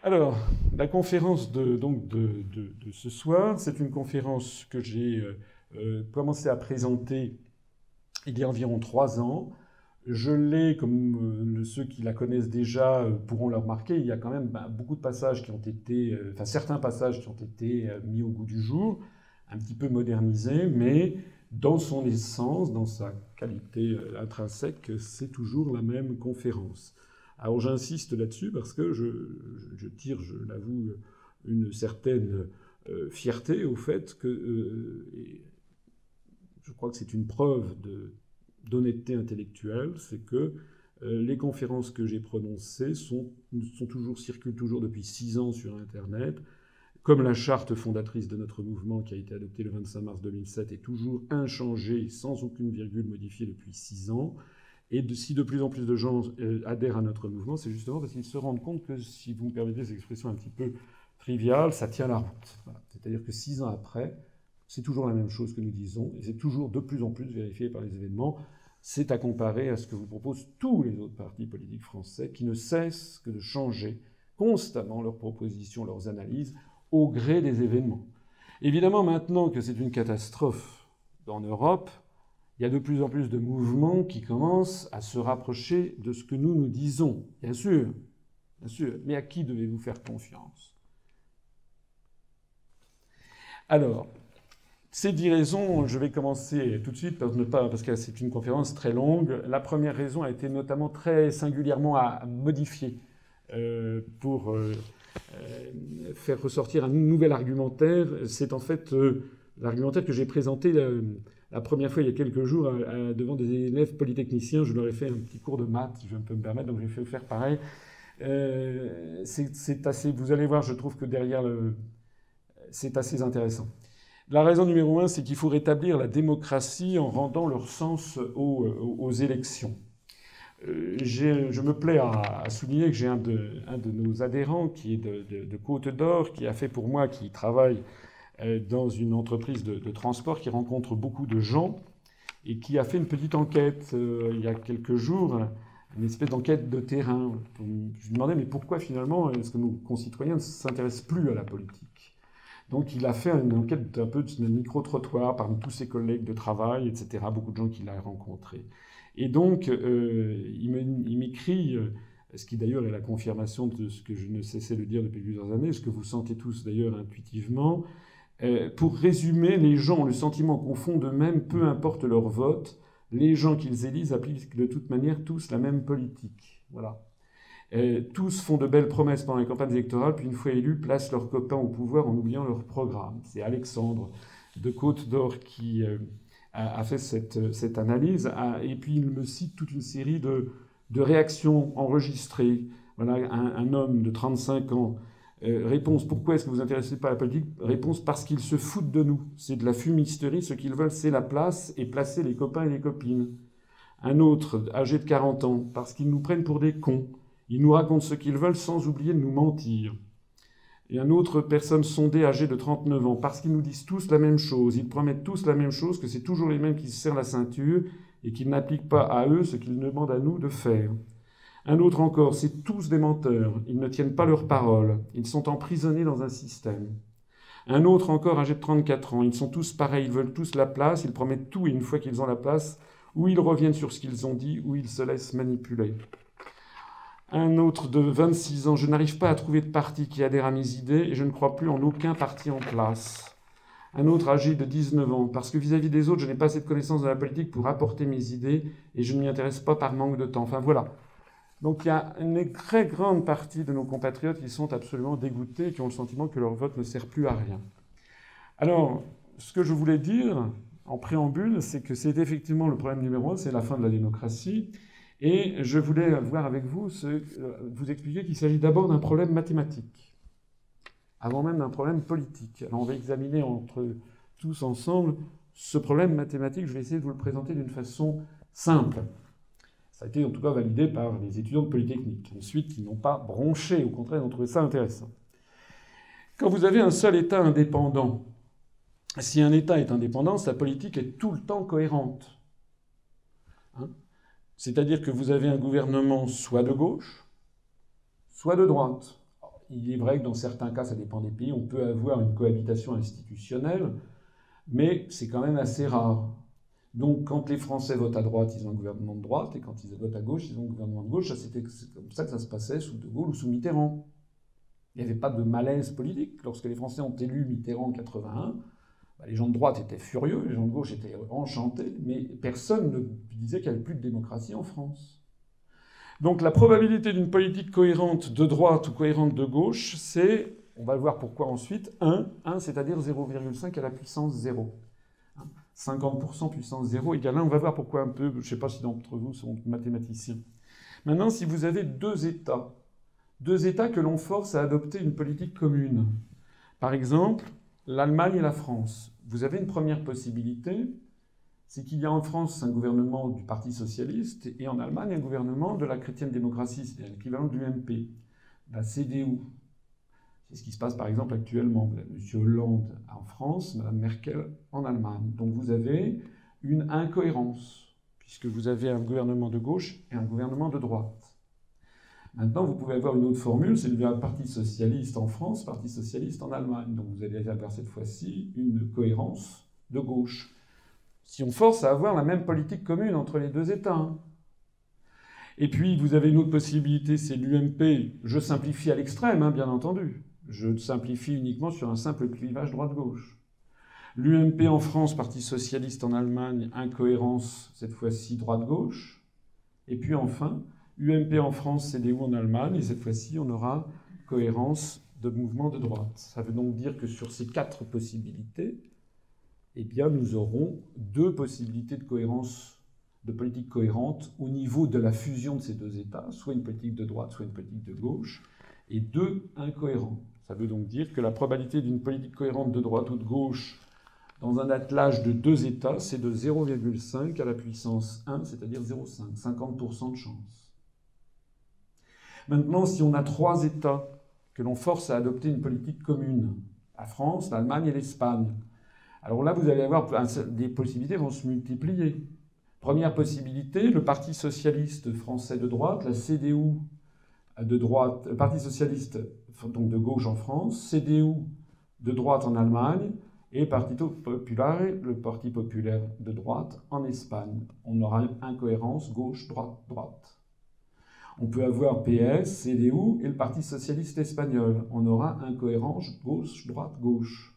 Alors, la conférence de ce soir, c'est une conférence que j'ai commencé à présenter il y a environ 3 ans. Je l'ai, comme ceux qui la connaissent déjà pourront le remarquer, il y a quand même beaucoup de passages qui ont été, enfin certains passages qui ont été mis au goût du jour, un petit peu modernisés, mais dans son essence, dans sa qualité intrinsèque, c'est toujours la même conférence. Alors j'insiste là-dessus parce que je tire, je l'avoue, une certaine fierté au fait que, et je crois que c'est une preuve d'honnêteté intellectuelle, c'est que les conférences que j'ai prononcées circulent toujours depuis 6 ans sur Internet, comme la charte fondatrice de notre mouvement qui a été adoptée le 25 mars 2007 est toujours inchangée, sans aucune virgule modifiée depuis 6 ans. Et si de plus en plus de gens adhèrent à notre mouvement, c'est justement parce qu'ils se rendent compte que, si vous me permettez cette expression un petit peu triviale, ça tient la route. Voilà. C'est-à-dire que 6 ans après, c'est toujours la même chose que nous disons, et c'est toujours de plus en plus vérifié par les événements. C'est à comparer à ce que vous proposent tous les autres partis politiques français, qui ne cessent que de changer constamment leurs propositions, leurs analyses, au gré des événements. Évidemment, maintenant que c'est une catastrophe en Europe, il y a de plus en plus de mouvements qui commencent à se rapprocher de ce que nous disons. Bien sûr, mais à qui devez-vous faire confiance? Alors, ces 10 raisons, je vais commencer tout de suite parce que c'est une conférence très longue. La première raison a été notamment très singulièrement à modifier pour faire ressortir un nouvel argumentaire. C'est en fait l'argumentaire que j'ai présenté la première fois il y a quelques jours devant des élèves polytechniciens. Je leur ai fait un petit cours de maths, si je peux me permettre, donc j'ai fait faire pareil. C'est assez, vous allez voir, je trouve que derrière c'est assez intéressant. La raison numéro 1, c'est qu'il faut rétablir la démocratie en rendant leur sens aux élections. Je me plais à souligner que j'ai un de nos adhérents qui est de Côte d'Or, qui a fait pour moi, qui travaille dans une entreprise de transport, qui rencontre beaucoup de gens, et qui a fait une petite enquête il y a quelques jours, une espèce d'enquête de terrain. Je lui demandais, mais pourquoi finalement est-ce que nos concitoyens ne s'intéressent plus à la politique? Donc il a fait une enquête un peu de micro-trottoir parmi tous ses collègues de travail, etc., beaucoup de gens qu'il a rencontrés. Et donc il m'écrit, ce qui d'ailleurs est la confirmation de ce que je ne cessais de dire depuis plusieurs années, ce que vous sentez tous d'ailleurs intuitivement. Pour résumer, les gens ont le sentiment qu'au fond d'eux-mêmes, peu importe leur vote, les gens qu'ils élisent appliquent de toute manière tous la même politique. Voilà. Tous font de belles promesses pendant les campagnes électorales, puis une fois élus, placent leurs copains au pouvoir en oubliant leur programme. C'est Alexandre de Côte d'Or qui a fait cette analyse. Et puis il me cite toute une série de réactions enregistrées. Voilà, un homme de 35 ans. Réponse, pourquoi est-ce que vous ne vous intéressez pas à la politique? Réponse, parce qu'ils se foutent de nous. C'est de la fumisterie, ce qu'ils veulent, c'est la place et placer les copains et les copines. Un autre, âgé de 40 ans, parce qu'ils nous prennent pour des cons. Ils nous racontent ce qu'ils veulent sans oublier de nous mentir. Et une autre personne sondée, âgée de 39 ans, parce qu'ils nous disent tous la même chose. Ils promettent tous la même chose, que c'est toujours les mêmes qui se serrent la ceinture et qu'ils n'appliquent pas à eux ce qu'ils demandent à nous de faire. Un autre encore, c'est tous des menteurs. Ils ne tiennent pas leurs paroles. Ils sont emprisonnés dans un système. Un autre encore, âgé de 34 ans, ils sont tous pareils, ils veulent tous la place, ils promettent tout et une fois qu'ils ont la place, ou ils reviennent sur ce qu'ils ont dit, ou ils se laissent manipuler. Un autre de 26 ans, je n'arrive pas à trouver de parti qui adhère à mes idées et je ne crois plus en aucun parti en place. Un autre âgé de 19 ans, parce que vis-à-vis des autres, je n'ai pas assez de connaissances de la politique pour apporter mes idées et je ne m'y intéresse pas par manque de temps. Enfin voilà. Donc il y a une très grande partie de nos compatriotes qui sont absolument dégoûtés, qui ont le sentiment que leur vote ne sert plus à rien. Alors, ce que je voulais dire en préambule, c'est que c'est effectivement le problème numéro 1, c'est la fin de la démocratie. Et je voulais voir avec vous, vous expliquer qu'il s'agit d'abord d'un problème mathématique, avant même d'un problème politique. Alors on va examiner tous ensemble ce problème mathématique. Je vais essayer de vous le présenter d'une façon simple. Ça a été en tout cas validé par les étudiants de Polytechnique. Ensuite, ils n'ont pas bronché, au contraire, ils ont trouvé ça intéressant. Quand vous avez un seul État indépendant, si un État est indépendant, sa politique est tout le temps cohérente. C'est-à-dire que vous avez un gouvernement soit de gauche, soit de droite. il est vrai que dans certains cas, ça dépend des pays, on peut avoir une cohabitation institutionnelle, mais c'est quand même assez rare. Donc quand les Français votent à droite, ils ont un gouvernement de droite, et quand ils votent à gauche, ils ont un gouvernement de gauche. C'est comme ça que ça se passait sous De Gaulle ou sous Mitterrand. Il n'y avait pas de malaise politique. Lorsque les Français ont élu Mitterrand en 81, les gens de droite étaient furieux, les gens de gauche étaient enchantés, mais personne ne disait qu'il n'y avait plus de démocratie en France. Donc la probabilité d'une politique cohérente de droite ou cohérente de gauche, c'est, on va le voir pourquoi ensuite, 1, c'est-à-dire 0,5 à la puissance 0. 50% puissance 0 égale 1, on va voir pourquoi un peu, je ne sais pas si d'entre vous sont mathématiciens. Maintenant, si vous avez deux États que l'on force à adopter une politique commune, par exemple, l'Allemagne et la France, vous avez une première possibilité, c'est qu'il y a en France un gouvernement du Parti socialiste et en Allemagne un gouvernement de la chrétienne démocratie, c'est-à-dire l'équivalent de l'UMP, la CDU. C'est ce qui se passe par exemple actuellement. Vous avez M. Hollande en France, Mme Merkel en Allemagne. Donc vous avez une incohérence, puisque vous avez un gouvernement de gauche et un gouvernement de droite. Maintenant, vous pouvez avoir une autre formule, c'est le Parti socialiste en France, Parti socialiste en Allemagne. Donc vous allez avoir cette fois-ci une cohérence de gauche. Si on force à avoir la même politique commune entre les deux États. Et puis, vous avez une autre possibilité, c'est l'UMP. Je simplifie à l'extrême, bien entendu. Je simplifie uniquement sur un simple clivage droite-gauche. L'UMP en France, Parti socialiste en Allemagne, incohérence, cette fois-ci droite-gauche. Et puis enfin, UMP en France, CDU en Allemagne, et cette fois-ci, on aura cohérence de mouvement de droite. Ça veut donc dire que sur ces 4 possibilités, eh bien, nous aurons 2 possibilités de cohérence, de politique cohérente au niveau de la fusion de ces deux États, soit une politique de droite, soit une politique de gauche, et 2 incohérents. Ça veut donc dire que la probabilité d'une politique cohérente de droite ou de gauche dans un attelage de 2 États, c'est de 0,5 à la puissance 1, c'est-à-dire 0,5, 50% de chance. Maintenant, si on a 3 États que l'on force à adopter une politique commune, la France, l'Allemagne et l'Espagne, alors là, vous allez avoir des possibilités vont se multiplier. Première possibilité, le Parti socialiste français de droite, la CDU de droite, le Parti socialiste donc de gauche en France, CDU de droite en Allemagne et Partito Popolare, le Parti populaire de droite en Espagne. On aura une incohérence gauche-droite-droite. On peut avoir PS, CDU et le Parti socialiste espagnol. On aura incohérence gauche-droite-gauche.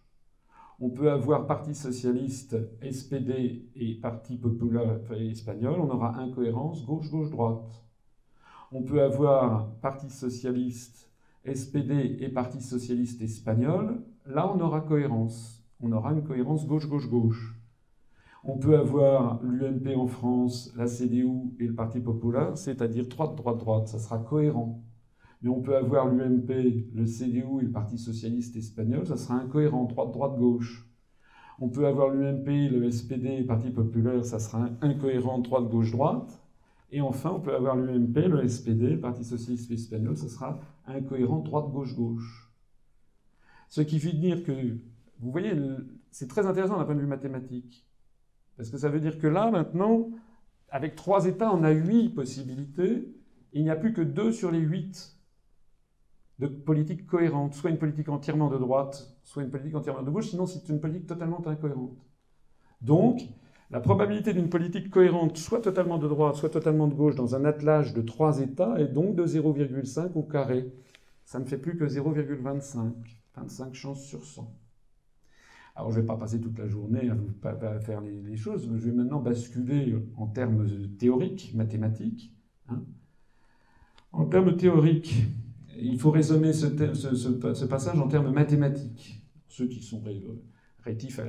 On peut avoir Parti socialiste, SPD et Parti populaire espagnol. On aura incohérence gauche-gauche-droite. On peut avoir Parti socialiste, SPD et Parti socialiste espagnol. Là, on aura cohérence. On aura une cohérence gauche-gauche-gauche. On peut avoir l'UMP en France, la CDU et le Parti populaire, c'est-à-dire droite-droite-droite. Ça sera cohérent. Mais on peut avoir l'UMP, le CDU et le Parti socialiste espagnol, ça sera incohérent, droite-droite-gauche. On peut avoir l'UMP, le SPD et le Parti populaire, ça sera incohérent, droite-gauche-droite. Et enfin, on peut avoir l'UMP, le SPD, le Parti socialiste espagnol, ça sera incohérent, droite-gauche-gauche. Ce qui veut dire que, vous voyez, c'est très intéressant d'un point de vue mathématique. Parce que ça veut dire que là, maintenant, avec 3 États, on a 8 possibilités, et il n'y a plus que 2 sur les 8 de politique cohérente, soit une politique entièrement de droite, soit une politique entièrement de gauche, sinon c'est une politique totalement incohérente. Donc, la probabilité d'une politique cohérente, soit totalement de droite, soit totalement de gauche, dans un attelage de 3 États, est donc de 0,5 au carré. Ça ne fait plus que 0,25, 25 chances sur 100. Alors, je ne vais pas passer toute la journée à faire les choses, je vais maintenant basculer en termes théoriques, mathématiques. En termes théoriques, il faut résumer ce passage en termes mathématiques. Ceux qui sont rétifs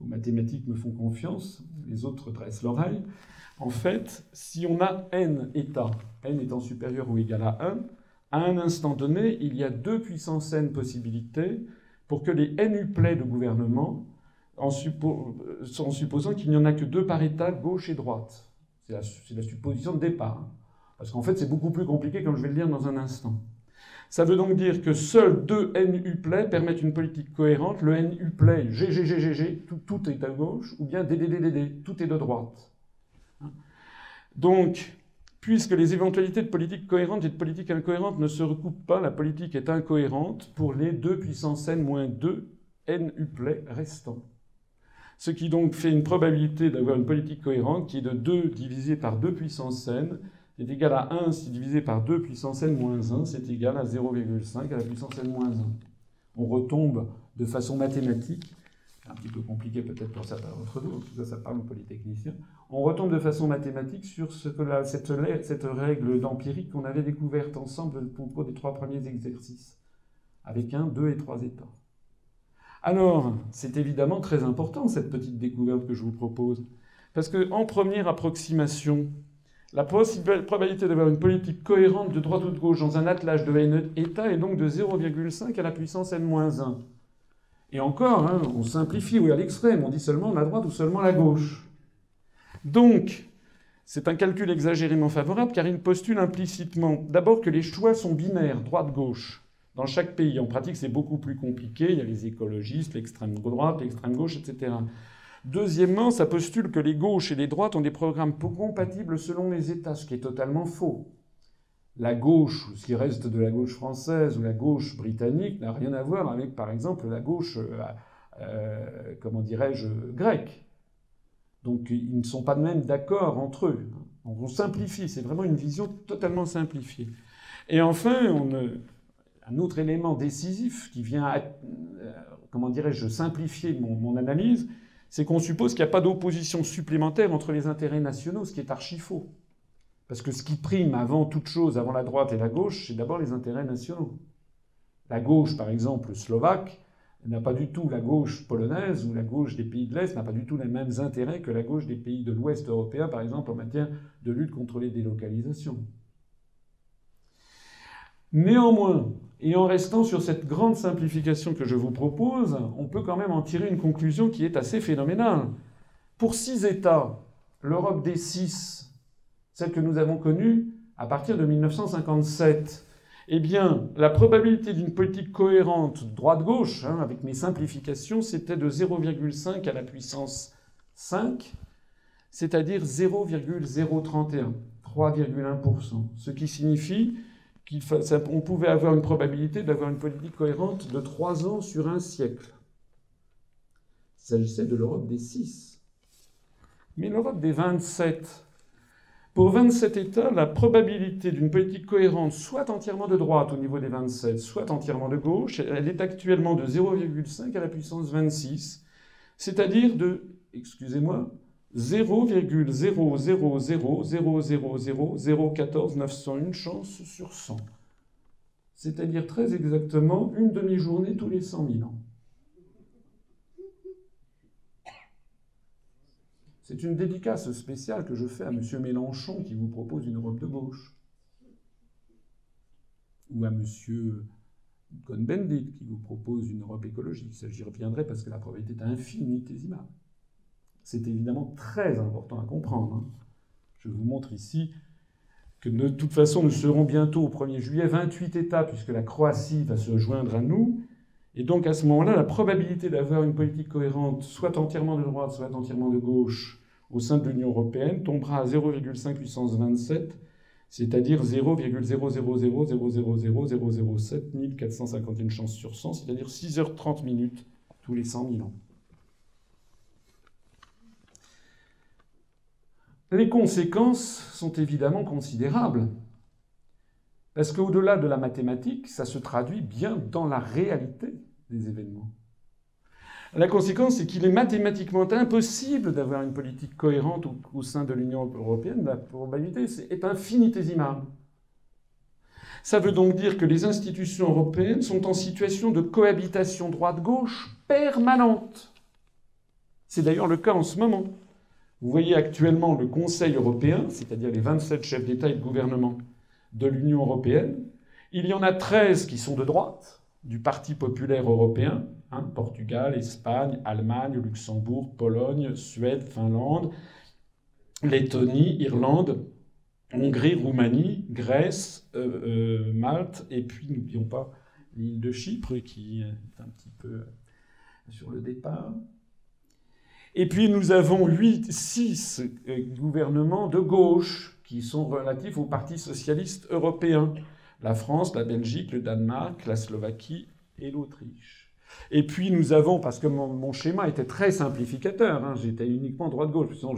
aux mathématiques me font confiance, les autres dressent l'oreille. En fait, si on a n états, n étant supérieur ou égal à 1, à un instant donné, il y a 2 puissance n possibilités pour que les n uplets de gouvernement, en supposant qu'il n'y en a que 2 par état, gauche et droite. C'est la supposition de départ. Parce qu'en fait, c'est beaucoup plus compliqué, comme je vais le dire dans un instant. Ça veut donc dire que seuls 2 n uplets permettent une politique cohérente. Le n uplet, g, tout est à gauche, ou bien d, tout est de droite. Donc, Puisque les éventualités de politique cohérente et de politique incohérente ne se recoupent pas, la politique est incohérente pour les 2 puissance n moins 2 n uplets restants. Ce qui donc fait une probabilité d'avoir une politique cohérente qui est de 2 divisé par 2 puissance n est égal à 1 si divisé par 2 puissance n moins 1, c'est égal à 0,5 à la puissance n moins 1. On retombe de façon mathématique, un petit peu compliqué peut-être pour certains d'entre nous, en tout cas ça parle aux polytechniciens, on retombe de façon mathématique sur ce que cette règle d'empirique qu'on avait découverte ensemble au cours des 3 premiers exercices, avec 1, 2 et 3 états. Alors, c'est évidemment très important cette petite découverte que je vous propose, parce qu'en première approximation, la probabilité d'avoir une politique cohérente de droite ou de gauche dans un attelage de n états est donc de 0,5 à la puissance n-1. Et encore, hein, on simplifie, oui, à l'extrême, on dit seulement la droite ou seulement la gauche. Donc, c'est un calcul exagérément favorable car il postule implicitement d'abord que les choix sont binaires, droite-gauche. Dans chaque pays, en pratique, c'est beaucoup plus compliqué. Il y a les écologistes, l'extrême droite, l'extrême gauche, etc. Deuxièmement, ça postule que les gauches et les droites ont des programmes compatibles selon les États, ce qui est totalement faux. La gauche, ou ce qui reste de la gauche française ou la gauche britannique, n'a rien à voir avec, par exemple, la gauche, comment dirais-je, grecque. Donc ils ne sont pas de même d'accord entre eux. On simplifie, c'est vraiment une vision totalement simplifiée. Et enfin, un autre élément décisif qui vient, comment dirais-je, simplifier mon analyse, c'est qu'on suppose qu'il n'y a pas d'opposition supplémentaire entre les intérêts nationaux, ce qui est archi-faux. Parce que ce qui prime avant toute chose, avant la droite et la gauche, c'est d'abord les intérêts nationaux. La gauche, par exemple, slovaque, n'a pas du tout, la gauche polonaise ou la gauche des pays de l'Est n'a pas du tout les mêmes intérêts que la gauche des pays de l'Ouest européen, par exemple, en matière de lutte contre les délocalisations. Néanmoins, et en restant sur cette grande simplification que je vous propose, on peut quand même en tirer une conclusion qui est assez phénoménale. Pour 6 États, l'Europe des 6, celle que nous avons connue à partir de 1957, eh bien, la probabilité d'une politique cohérente droite-gauche, hein, avec mes simplifications, c'était de 0,5 à la puissance 5, c'est-à-dire 0,031, 3,1%. Ce qui signifie qu'on pouvait avoir une probabilité d'avoir une politique cohérente de 3 ans sur un siècle. Il s'agissait de l'Europe des 6. Mais l'Europe des 27... Pour 27 États, la probabilité d'une politique cohérente, soit entièrement de droite au niveau des 27, soit entièrement de gauche, elle est actuellement de 0,5 à la puissance 26, c'est-à-dire de, excusez-moi, 0,000000014 chances sur 100. C'est-à-dire très exactement une demi-journée tous les 100 000 ans. C'est une dédicace spéciale que je fais à M. Mélenchon qui vous propose une Europe de gauche. Ou à M. Cohn-Bendit qui vous propose une Europe écologique. Ça, j'y reviendrai parce que la probabilité est infinitésimale. C'est évidemment très important à comprendre. Hein. Je vous montre ici que de toute façon, nous serons bientôt au 1er juillet 28 États puisque la Croatie va se joindre à nous. Et donc à ce moment-là, la probabilité d'avoir une politique cohérente, soit entièrement de droite, soit entièrement de gauche, au sein de l'Union européenne, tombera à 0,5 puissance 27, c'est-à-dire 0,000000007 1451 chances sur 100, c'est-à-dire 6h30 minutes tous les 100 000 ans. Les conséquences sont évidemment considérables. Parce qu'au-delà de la mathématique, ça se traduit bien dans la réalité des événements. La conséquence, c'est qu'il est mathématiquement impossible d'avoir une politique cohérente au sein de l'Union européenne. La probabilité est infinitésimale. Ça veut donc dire que les institutions européennes sont en situation de cohabitation droite-gauche permanente. C'est d'ailleurs le cas en ce moment. Vous voyez actuellement le Conseil européen, c'est-à-dire les 27 chefs d'État et de gouvernement de l'Union européenne. Il y en a 13 qui sont de droite, du Parti populaire européen, hein, Portugal, Espagne, Allemagne, Luxembourg, Pologne, Suède, Finlande, Lettonie, Irlande, Hongrie, Roumanie, Grèce, Malte, et puis n'oublions pas l'île de Chypre qui est un petit peu sur le départ. Et puis nous avons 6 gouvernements de gauche qui sont relatifs au Parti socialiste européen. La France, la Belgique, le Danemark, la Slovaquie et l'Autriche. Et puis nous avons, parce que mon schéma était très simplificateur, hein, j'étais uniquement droite-gauche, sinon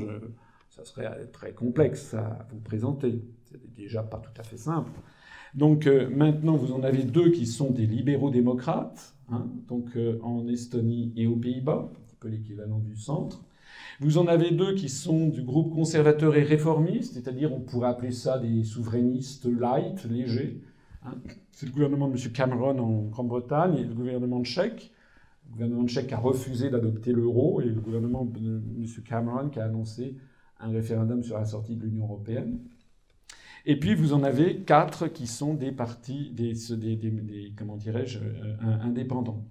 ça serait très complexe à vous présenter. C'est déjà pas tout à fait simple. Donc maintenant, vous en avez deux qui sont des libéraux-démocrates, hein, donc en Estonie et aux Pays-Bas, un petit peu l'équivalent du centre. Vous en avez deux qui sont du groupe conservateur et réformiste, c'est-à-dire on pourrait appeler ça des souverainistes light, légers. Hein. C'est le gouvernement de M. Cameron en Grande-Bretagne et le gouvernement tchèque. Le gouvernement tchèque a refusé d'adopter l'euro et le gouvernement de M. Cameron qui a annoncé un référendum sur la sortie de l'Union européenne. Et puis vous en avez 4 qui sont des partis, comment dirais-je, indépendants.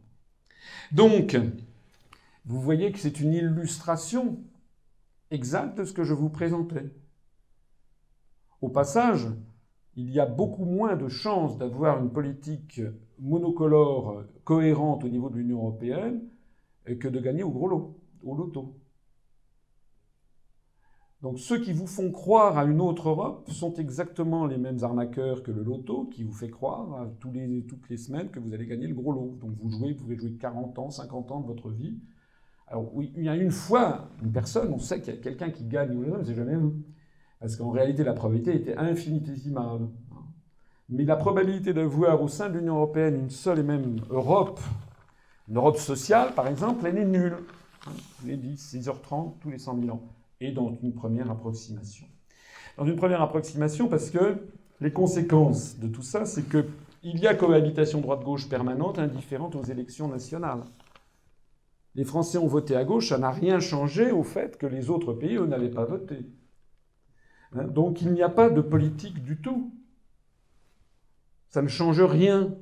Donc, vous voyez que c'est une illustration exacte de ce que je vous présentais. Au passage, il y a beaucoup moins de chances d'avoir une politique monocolore cohérente au niveau de l'Union européenne que de gagner au gros lot, au loto. Donc ceux qui vous font croire à une autre Europe sont exactement les mêmes arnaqueurs que le loto, qui vous fait croire toutes les semaines que vous allez gagner le gros lot. Donc vous pouvez jouer 40 ans, 50 ans de votre vie. Alors oui, il y a une fois, une personne, on sait qu'il y a quelqu'un qui gagne, mais c'est jamais vous. Parce qu'en réalité, la probabilité était infinitésimale. Mais la probabilité d'avoir au sein de l'Union européenne une seule et même Europe, une Europe sociale par exemple, elle est nulle. Tous les 10, 6h30, tous les 100 000 ans. Et dans une première approximation. Dans une première approximation parce que les conséquences de tout ça, c'est qu'il y a cohabitation droite-gauche permanente indifférente aux élections nationales. Les Français ont voté à gauche, ça n'a rien changé au fait que les autres pays, eux, n'avaient pas voté. Hein, donc il n'y a pas de politique du tout. Ça ne change rien.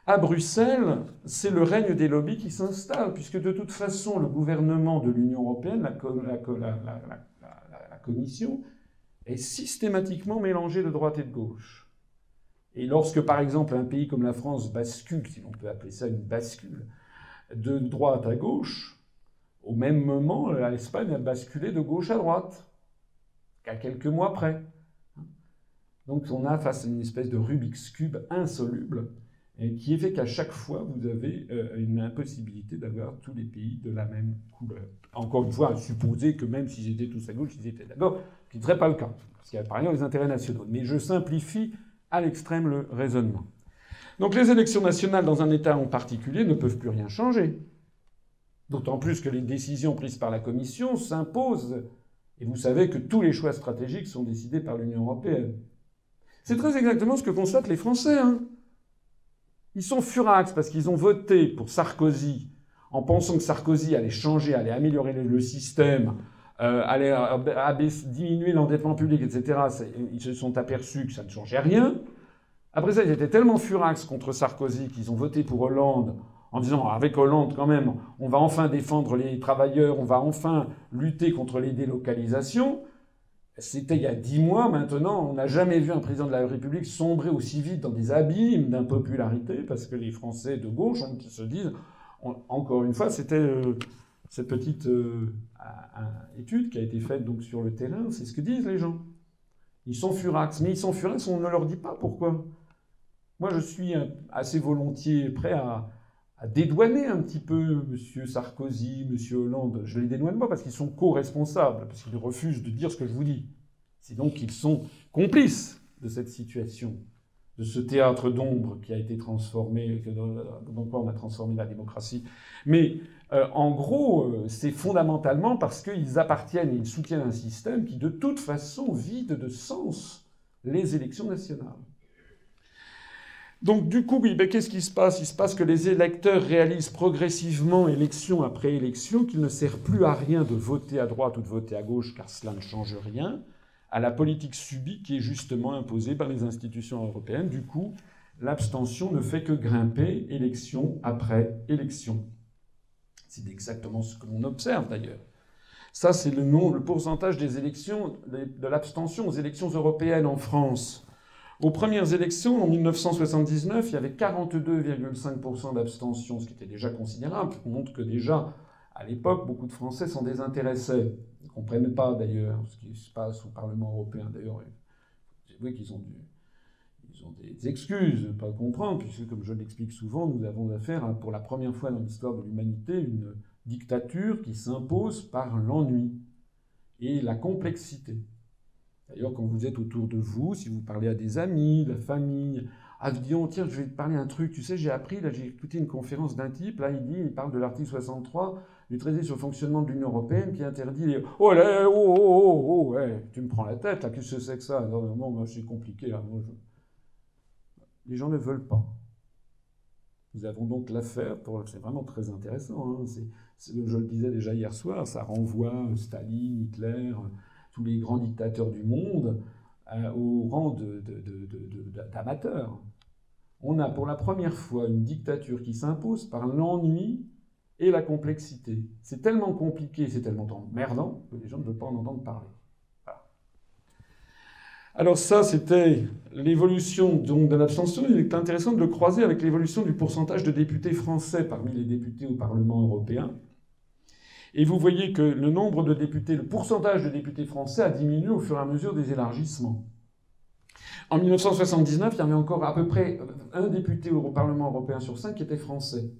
À Bruxelles, c'est le règne des lobbies qui s'installe, puisque de toute façon, le gouvernement de l'Union européenne, la Commission, est systématiquement mélangé de droite et de gauche. Et lorsque, par exemple, un pays comme la France bascule, si l'on peut appeler ça une bascule, de droite à gauche, au même moment, l'Espagne a basculé de gauche à droite, qu'à quelques mois près. Donc on a face à une espèce de Rubik's Cube insoluble, et qui fait qu'à chaque fois, vous avez une impossibilité d'avoir tous les pays de la même couleur. Encore une fois, à supposer que même s'ils étaient tous à gauche, ils étaient d'accord, ce qui ne serait pas le cas, parce qu'il y a par ailleurs les intérêts nationaux. Mais je simplifie à l'extrême le raisonnement. Donc les élections nationales dans un État en particulier ne peuvent plus rien changer. D'autant plus que les décisions prises par la Commission s'imposent. Et vous savez que tous les choix stratégiques sont décidés par l'Union européenne. C'est très exactement ce que constatent les Français, hein. Ils sont furax parce qu'ils ont voté pour Sarkozy en pensant que Sarkozy allait changer, allait améliorer le système, allait diminuer l'endettement public, etc. Ils se sont aperçus que ça ne changeait rien. Après ça, ils étaient tellement furax contre Sarkozy qu'ils ont voté pour Hollande en disant « avec Hollande, quand même, on va enfin défendre les travailleurs, on va enfin lutter contre les délocalisations ». C'était il y a 10 mois, maintenant, on n'a jamais vu un président de la République sombrer aussi vite dans des abîmes d'impopularité, parce que les Français de gauche se disent, encore une fois, c'était cette petite étude qui a été faite donc sur le terrain, c'est ce que disent les gens. Ils sont furax, mais ils sont furax, on ne leur dit pas pourquoi. Moi, je suis assez volontiers prêt à dédouaner un petit peu M. Sarkozy, M. Hollande. Je les dédouane pas parce qu'ils sont co-responsables, parce qu'ils refusent de dire ce que je vous dis. C'est donc qu'ils sont complices de cette situation, de ce théâtre d'ombre qui a été transformé, dans quoi on a transformé la démocratie. Mais en gros, c'est fondamentalement parce qu'ils appartiennent et ils soutiennent un système qui, de toute façon, vide de sens les élections nationales. Donc du coup, oui, ben, qu'est-ce qui se passe ? Il se passe que les électeurs réalisent progressivement, élection après élection, qu'il ne sert plus à rien de voter à droite ou de voter à gauche, car cela ne change rien, à la politique subie qui est justement imposée par les institutions européennes. Du coup, l'abstention ne fait que grimper élection après élection. C'est exactement ce que l'on observe d'ailleurs. Ça, c'est le pourcentage des élections, de l'abstention aux élections européennes en France. Aux premières élections, en 1979, il y avait 42,5% d'abstention, ce qui était déjà considérable. On montre que déjà, À l'époque, beaucoup de Français s'en désintéressaient. Ils ne comprennent pas d'ailleurs ce qui se passe au Parlement européen. D'ailleurs, c'est vrai qu'ils ont des excuses de ne pas comprendre, puisque, comme je l'explique souvent, nous avons affaire à, pour la première fois dans l'histoire de l'humanité, une dictature qui s'impose par l'ennui et la complexité. D'ailleurs, quand vous êtes autour de vous, si vous parlez à des amis, la famille, ah, vous dites, oh, tiens, je vais te parler un truc, tu sais, j'ai appris, là, j'ai écouté une conférence d'un type, là, il parle de l'article 63 du traité sur le fonctionnement de l'Union européenne qui interdit les... Oh là, ouais, tu me prends la tête, là, qu'est-ce que c'est que ça? Non, non, moi, c'est compliqué, là. Les gens ne veulent pas. Nous avons donc l'affaire, c'est vraiment très intéressant, hein, je le disais déjà hier soir, ça renvoie Staline, Hitler, tous les grands dictateurs du monde au rang d'amateurs. On a pour la première fois une dictature qui s'impose par l'ennui et la complexité. C'est tellement compliqué, c'est tellement emmerdant que les gens ne veulent pas en entendre parler. Voilà. Alors ça, c'était l'évolution de l'abstention. Il est intéressant de le croiser avec l'évolution du pourcentage de députés français parmi les députés au Parlement européen. Et vous voyez que le nombre de députés, le pourcentage de députés français a diminué au fur et à mesure des élargissements. En 1979, il y avait encore à peu près un député au Parlement européen sur 5 qui était français.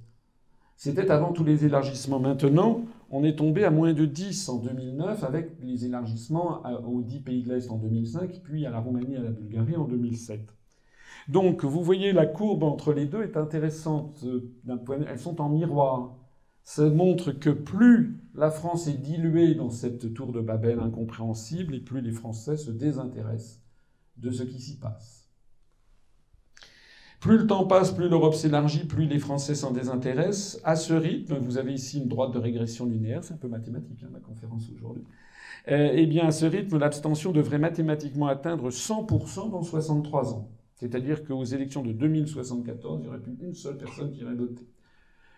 C'était avant tous les élargissements. Maintenant, on est tombé à moins de 10 en 2009 avec les élargissements aux 10 pays de l'Est en 2005, puis à la Roumanie et à la Bulgarie en 2007. Donc, vous voyez, la courbe entre les deux est intéressante d'un point de vue. Elles sont en miroir. Ça montre que plus la France est diluée dans cette tour de Babel incompréhensible, et plus les Français se désintéressent de ce qui s'y passe. Plus le temps passe, plus l'Europe s'élargit, plus les Français s'en désintéressent. À ce rythme, vous avez ici une droite de régression linéaire, c'est un peu mathématique, hein, ma conférence aujourd'hui. Eh bien, à ce rythme, l'abstention devrait mathématiquement atteindre 100% dans 63 ans. C'est-à-dire qu'aux élections de 2074, il n'y aurait plus une seule personne qui irait voter.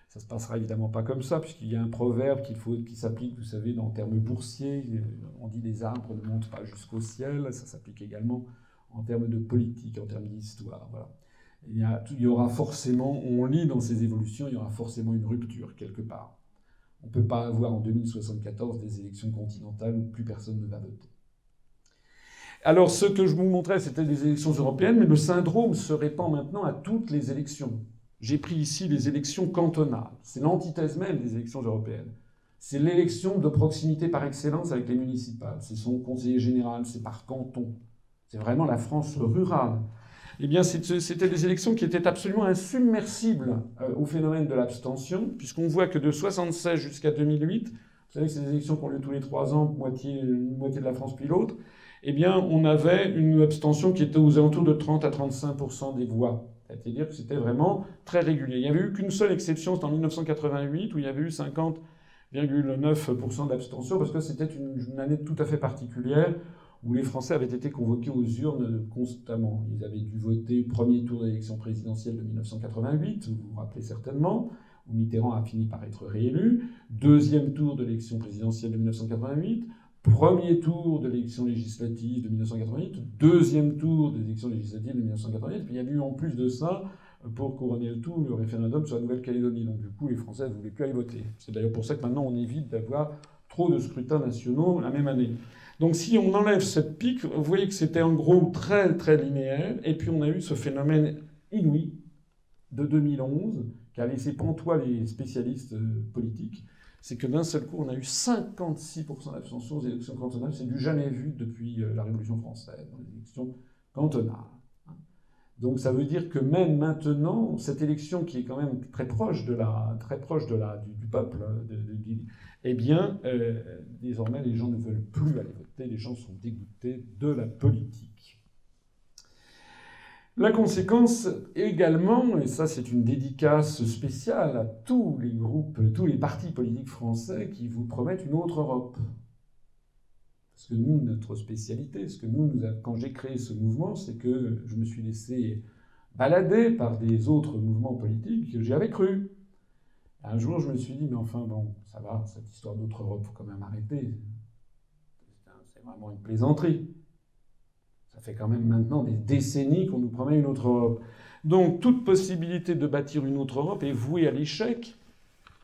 Ça ne se passera évidemment pas comme ça, puisqu'il y a un proverbe qui s'applique, vous savez, en termes boursiers. On dit les arbres ne montent pas jusqu'au ciel. Ça s'applique également en termes de politique, en termes d'histoire. Voilà. Il y aura forcément, on lit dans ces évolutions, il y aura forcément une rupture quelque part. On ne peut pas avoir en 2074 des élections continentales où plus personne ne va voter. Alors, ce que je vous montrais, c'était des élections européennes, mais le syndrome se répand maintenant à toutes les élections. J'ai pris ici les élections cantonales. C'est l'antithèse même des élections européennes. C'est l'élection de proximité par excellence avec les municipales. C'est son conseiller général, c'est par canton. C'est vraiment la France rurale. Eh bien, c'était des élections qui étaient absolument insubmersibles au phénomène de l'abstention, puisqu'on voit que de 1976 jusqu'à 2008, vous savez que c'est des élections qui ont lieu tous les 3 ans, une moitié de la France puis l'autre, eh bien, on avait une abstention qui était aux alentours de 30 à 35% des voix. C'est-à-dire que c'était vraiment très régulier. Il n'y avait eu qu'une seule exception, c'était en 1988, où il y avait eu 50,9% d'abstention, parce que c'était une année tout à fait particulière, où les Français avaient été convoqués aux urnes constamment. Ils avaient dû voter premier tour de l'élection présidentielle de 1988, vous vous rappelez certainement, où Mitterrand a fini par être réélu, deuxième tour de l'élection présidentielle de 1988, premier tour de l'élection législative de 1988, deuxième tour des élections législatives de 1988, puis il y a eu en plus de ça, pour couronner le tout, le référendum sur la Nouvelle-Calédonie. Donc du coup, les Français ne voulaient plus aller voter. C'est d'ailleurs pour ça que maintenant on évite d'avoir trop de scrutins nationaux la même année. Donc si on enlève cette pique, vous voyez que c'était en gros très très linéaire, et puis on a eu ce phénomène inouï de 2011, qui a laissé pantois les spécialistes politiques, c'est que d'un seul coup, on a eu 56% d'abstention aux élections cantonales. C'est du jamais vu depuis la Révolution française, dans les élections cantonales. Donc ça veut dire que même maintenant, cette élection qui est quand même très proche du peuple, eh bien, désormais, les gens ne veulent plus aller voter, les gens sont dégoûtés de la politique. La conséquence également, et ça c'est une dédicace spéciale à tous les groupes, tous les partis politiques français qui vous promettent une autre Europe. Parce que nous, notre spécialité, quand j'ai créé ce mouvement, c'est que je me suis laissé balader par des autres mouvements politiques que j'y avais cru. Un jour, je me suis dit, mais enfin, bon, ça va, cette histoire d'autre Europe, il faut quand même arrêter. C'est vraiment une plaisanterie. Ça fait quand même maintenant des décennies qu'on nous promet une autre Europe. Donc, toute possibilité de bâtir une autre Europe est vouée à l'échec,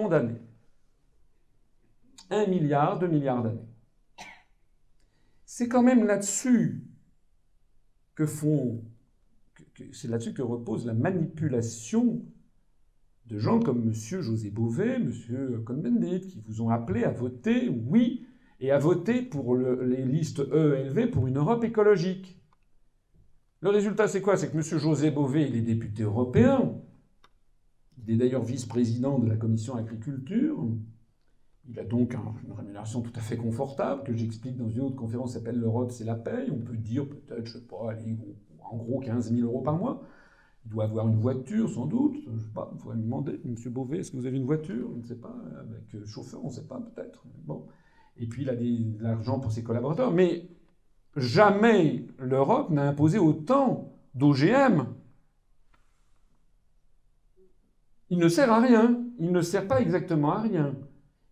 millions d'années. 1 milliard, 2 milliards d'années. C'est quand même là-dessus c'est là-dessus que repose la manipulation de gens comme M. José Bové, M. Cohn-Bendit, qui vous ont appelé à voter oui et à voter pour les listes E et LV pour une Europe écologique. Le résultat, c'est quoi? C'est que M. José Bové, il est député européen. Il est d'ailleurs vice-président de la commission agriculture. Il a donc une rémunération tout à fait confortable, que j'explique dans une autre conférence qui s'appelle « L'Europe, c'est la paye ». On peut dire peut-être, je sais pas, allez, en gros 15 000 € par mois. Il doit avoir une voiture, sans doute. Je ne sais pas, il faudrait me demander. Monsieur Beauvais, est-ce que vous avez une voiture? Je ne sais pas. Avec chauffeur, on ne sait pas, peut-être. Bon. Et puis, il a de l'argent pour ses collaborateurs. Mais jamais l'Europe n'a imposé autant d'OGM. Il ne sert à rien. Il ne sert pas exactement à rien.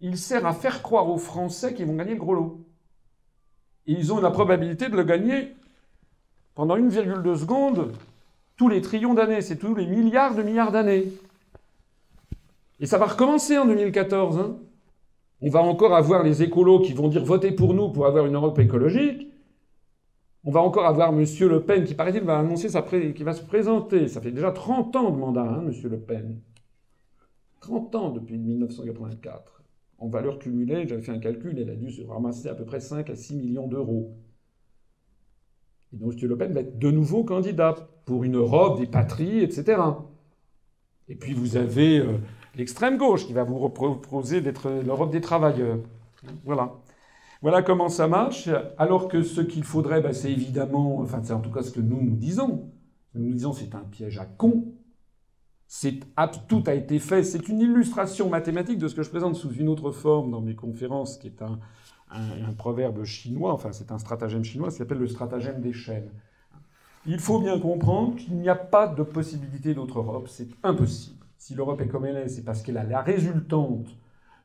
Il sert à faire croire aux Français qu'ils vont gagner le gros lot. Et ils ont la probabilité de le gagner pendant 1,2 seconde tous les trillions d'années. C'est tous les milliards de milliards d'années. Et ça va recommencer en 2014. Hein. On va encore avoir les écolos qui vont dire votez pour nous pour avoir une Europe écologique. On va encore avoir M. Le Pen qui, paraît-il, va annoncer qu'il va se présenter. Ça fait déjà 30 ans de mandat, hein, M. Le Pen. 30 ans depuis 1984. En valeur cumulée, j'avais fait un calcul, elle a dû se ramasser à peu près 5 à 6 millions d'euros. Et donc M. Le Pen va être de nouveau candidat pour une Europe des patries, etc. Et puis vous avez l'extrême gauche qui va vous proposer d'être l'Europe des travailleurs. Voilà. Voilà comment ça marche. Alors que ce qu'il faudrait, c'est évidemment, enfin c'est en tout cas ce que nous disons. Nous disons c'est un piège à con. Tout a été fait. C'est une illustration mathématique de ce que je présente sous une autre forme dans mes conférences, qui est un proverbe chinois, enfin c'est un stratagème chinois, qui s'appelle le stratagème des chaînes. Il faut bien comprendre qu'il n'y a pas de possibilité d'autre Europe, c'est impossible. Si l'Europe est comme elle est, c'est parce qu'elle a la résultante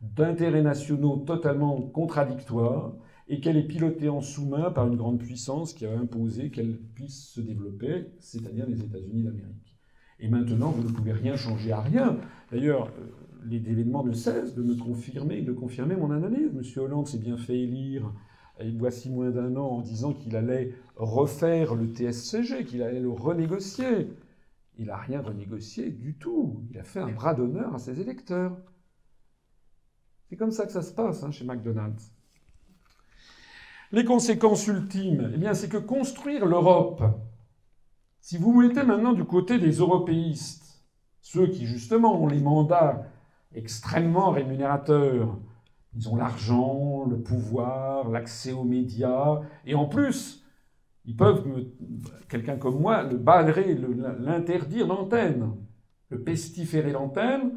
d'intérêts nationaux totalement contradictoires et qu'elle est pilotée en sous-main par une grande puissance qui a imposé qu'elle puisse se développer, c'est-à-dire les États-Unis d'Amérique. Et maintenant, vous ne pouvez rien changer à rien. D'ailleurs, les événements ne cessent de me confirmer, de confirmer mon analyse. M. Hollande s'est bien fait élire, voici moins d'un an, en disant qu'il allait refaire le TSCG, qu'il allait le renégocier. Il n'a rien renégocié du tout. Il a fait un bras d'honneur à ses électeurs. C'est comme ça que ça se passe chez McDonald's. Les conséquences ultimes, eh bien, c'est que construire l'Europe, si vous vous mettez maintenant du côté des européistes, ceux qui justement ont les mandats extrêmement rémunérateurs, ils ont l'argent, le pouvoir, l'accès aux médias, et en plus, ils peuvent, quelqu'un comme moi, le badrer, l'interdire d'antenne, le pestiférer d'antenne,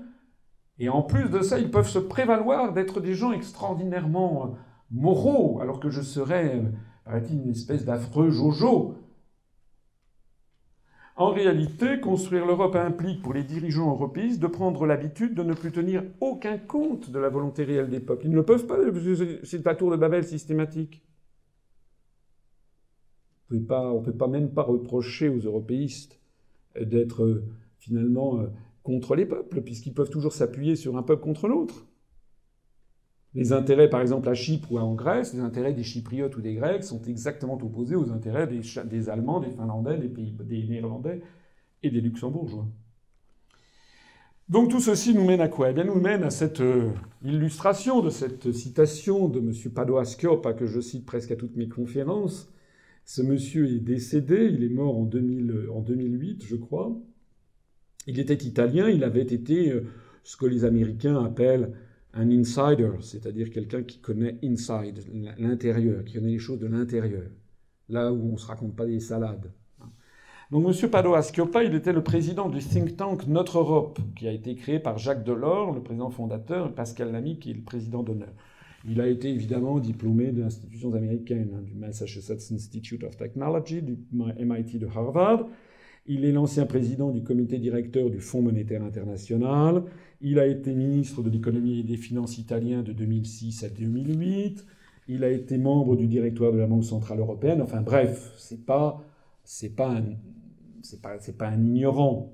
et en plus de ça, ils peuvent se prévaloir d'être des gens extraordinairement moraux, alors que je serais, paraît-il, une espèce d'affreux jojo. En réalité, construire l'Europe implique pour les dirigeants européistes de prendre l'habitude de ne plus tenir aucun compte de la volonté réelle des peuples. Ils ne le peuvent pas, c'est la tour de Babel systématique. On ne peut pas même pas reprocher aux européistes d'être finalement contre les peuples, puisqu'ils peuvent toujours s'appuyer sur un peuple contre l'autre. Les intérêts, par exemple, à Chypre ou en Grèce, les intérêts des Chypriotes ou des Grecs sont exactement opposés aux intérêts des Allemands, des Finlandais, des Néerlandais et des Luxembourgeois. Donc tout ceci nous mène à quoi? Eh bien, nous mène à cette illustration de cette citation de M. Padoa-Schioppa que je cite presque à toutes mes conférences. Ce monsieur est décédé, il est mort en 2008, je crois. Il était italien, il avait été ce que les Américains appellent un insider, c'est-à-dire quelqu'un qui connaît inside, l'intérieur, qui connaît les choses de l'intérieur, là où on ne se raconte pas des salades. Donc M. Padoa-Schioppa, il était le président du think tank Notre Europe, qui a été créé par Jacques Delors, le président fondateur, et Pascal Lamy, qui est le président d'honneur. Il a été évidemment diplômé des institutions américaines, du Massachusetts Institute of Technology, du MIT de Harvard. Il est l'ancien président du comité directeur du Fonds monétaire international. Il a été ministre de l'économie et des finances italien de 2006 à 2008. Il a été membre du directoire de la Banque centrale européenne. Enfin bref, c'est pas un ignorant.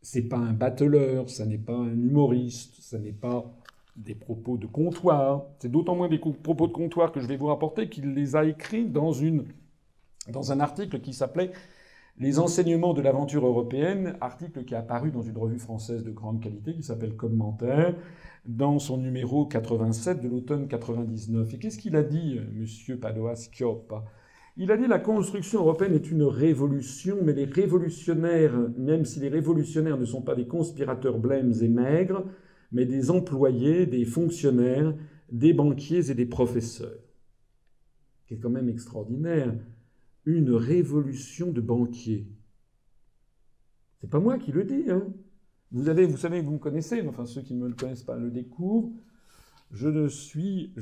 C'est pas un battleur. Ça n'est pas un humoriste. Ça n'est pas des propos de comptoir. C'est d'autant moins des propos de comptoir que je vais vous rapporter qu'il les a écrits dans un article qui s'appelait Les enseignements de l'aventure européenne, article qui est apparu dans une revue française de grande qualité qui s'appelle Commentaire, dans son numéro 87 de l'automne 99. Et qu'est-ce qu'il a dit, M. Padoa-Schioppa? Il a dit « La construction européenne est une révolution, mais les révolutionnaires, même si les révolutionnaires ne sont pas des conspirateurs blêmes et maigres, mais des employés, des fonctionnaires, des banquiers et des professeurs. » C'est quand même extraordinaire. Une révolution de banquiers. C'est pas moi qui le dis, hein. Vous savez, vous me connaissez, enfin ceux qui ne me le connaissent pas le découvrent. Je suis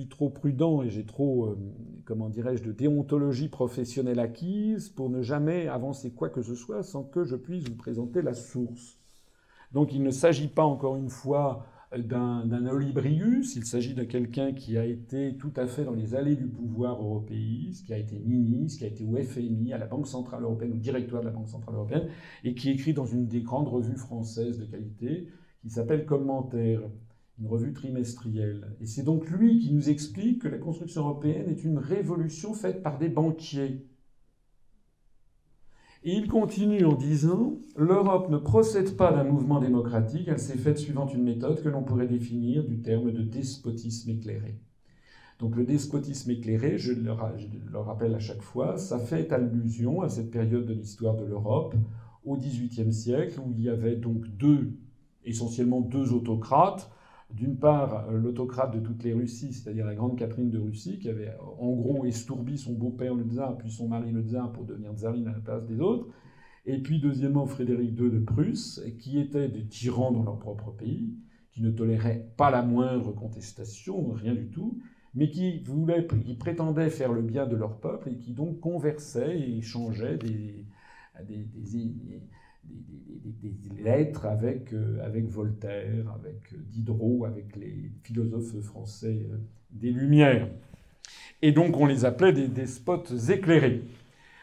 trop prudent et j'ai trop, comment dirais-je, de déontologie professionnelle acquise pour ne jamais avancer quoi que ce soit sans que je puisse vous présenter la source. Donc il ne s'agit pas, encore une fois, d'un Olybrius, il s'agit de quelqu'un qui a été tout à fait dans les allées du pouvoir européiste, qui a été ministre, qui a été au FMI, à la Banque Centrale Européenne, au directoire de la Banque Centrale Européenne, et qui écrit dans une des grandes revues françaises de qualité, qui s'appelle Commentaire, une revue trimestrielle. Et c'est donc lui qui nous explique que la construction européenne est une révolution faite par des banquiers. Et il continue en disant « L'Europe ne procède pas d'un mouvement démocratique, elle s'est faite suivant une méthode que l'on pourrait définir du terme de despotisme éclairé. » Donc le despotisme éclairé, je le rappelle à chaque fois, ça fait allusion à cette période de l'histoire de l'Europe, au XVIIIe siècle, où il y avait donc essentiellement deux autocrates. D'une part, l'autocrate de toutes les Russies, c'est-à-dire la grande Catherine de Russie, qui avait en gros estourbi son beau-père le tsar, puis son mari le tsar pour devenir tsarine à la place des autres. Et puis deuxièmement, Frédéric II de Prusse, qui étaient des tyrans dans leur propre pays, qui ne toléraient pas la moindre contestation, rien du tout, mais qui prétendaient faire le bien de leur peuple et qui donc conversaient et échangeaient des lettres avec Voltaire, avec Diderot, avec les philosophes français des Lumières. Et donc on les appelait des despotes éclairés.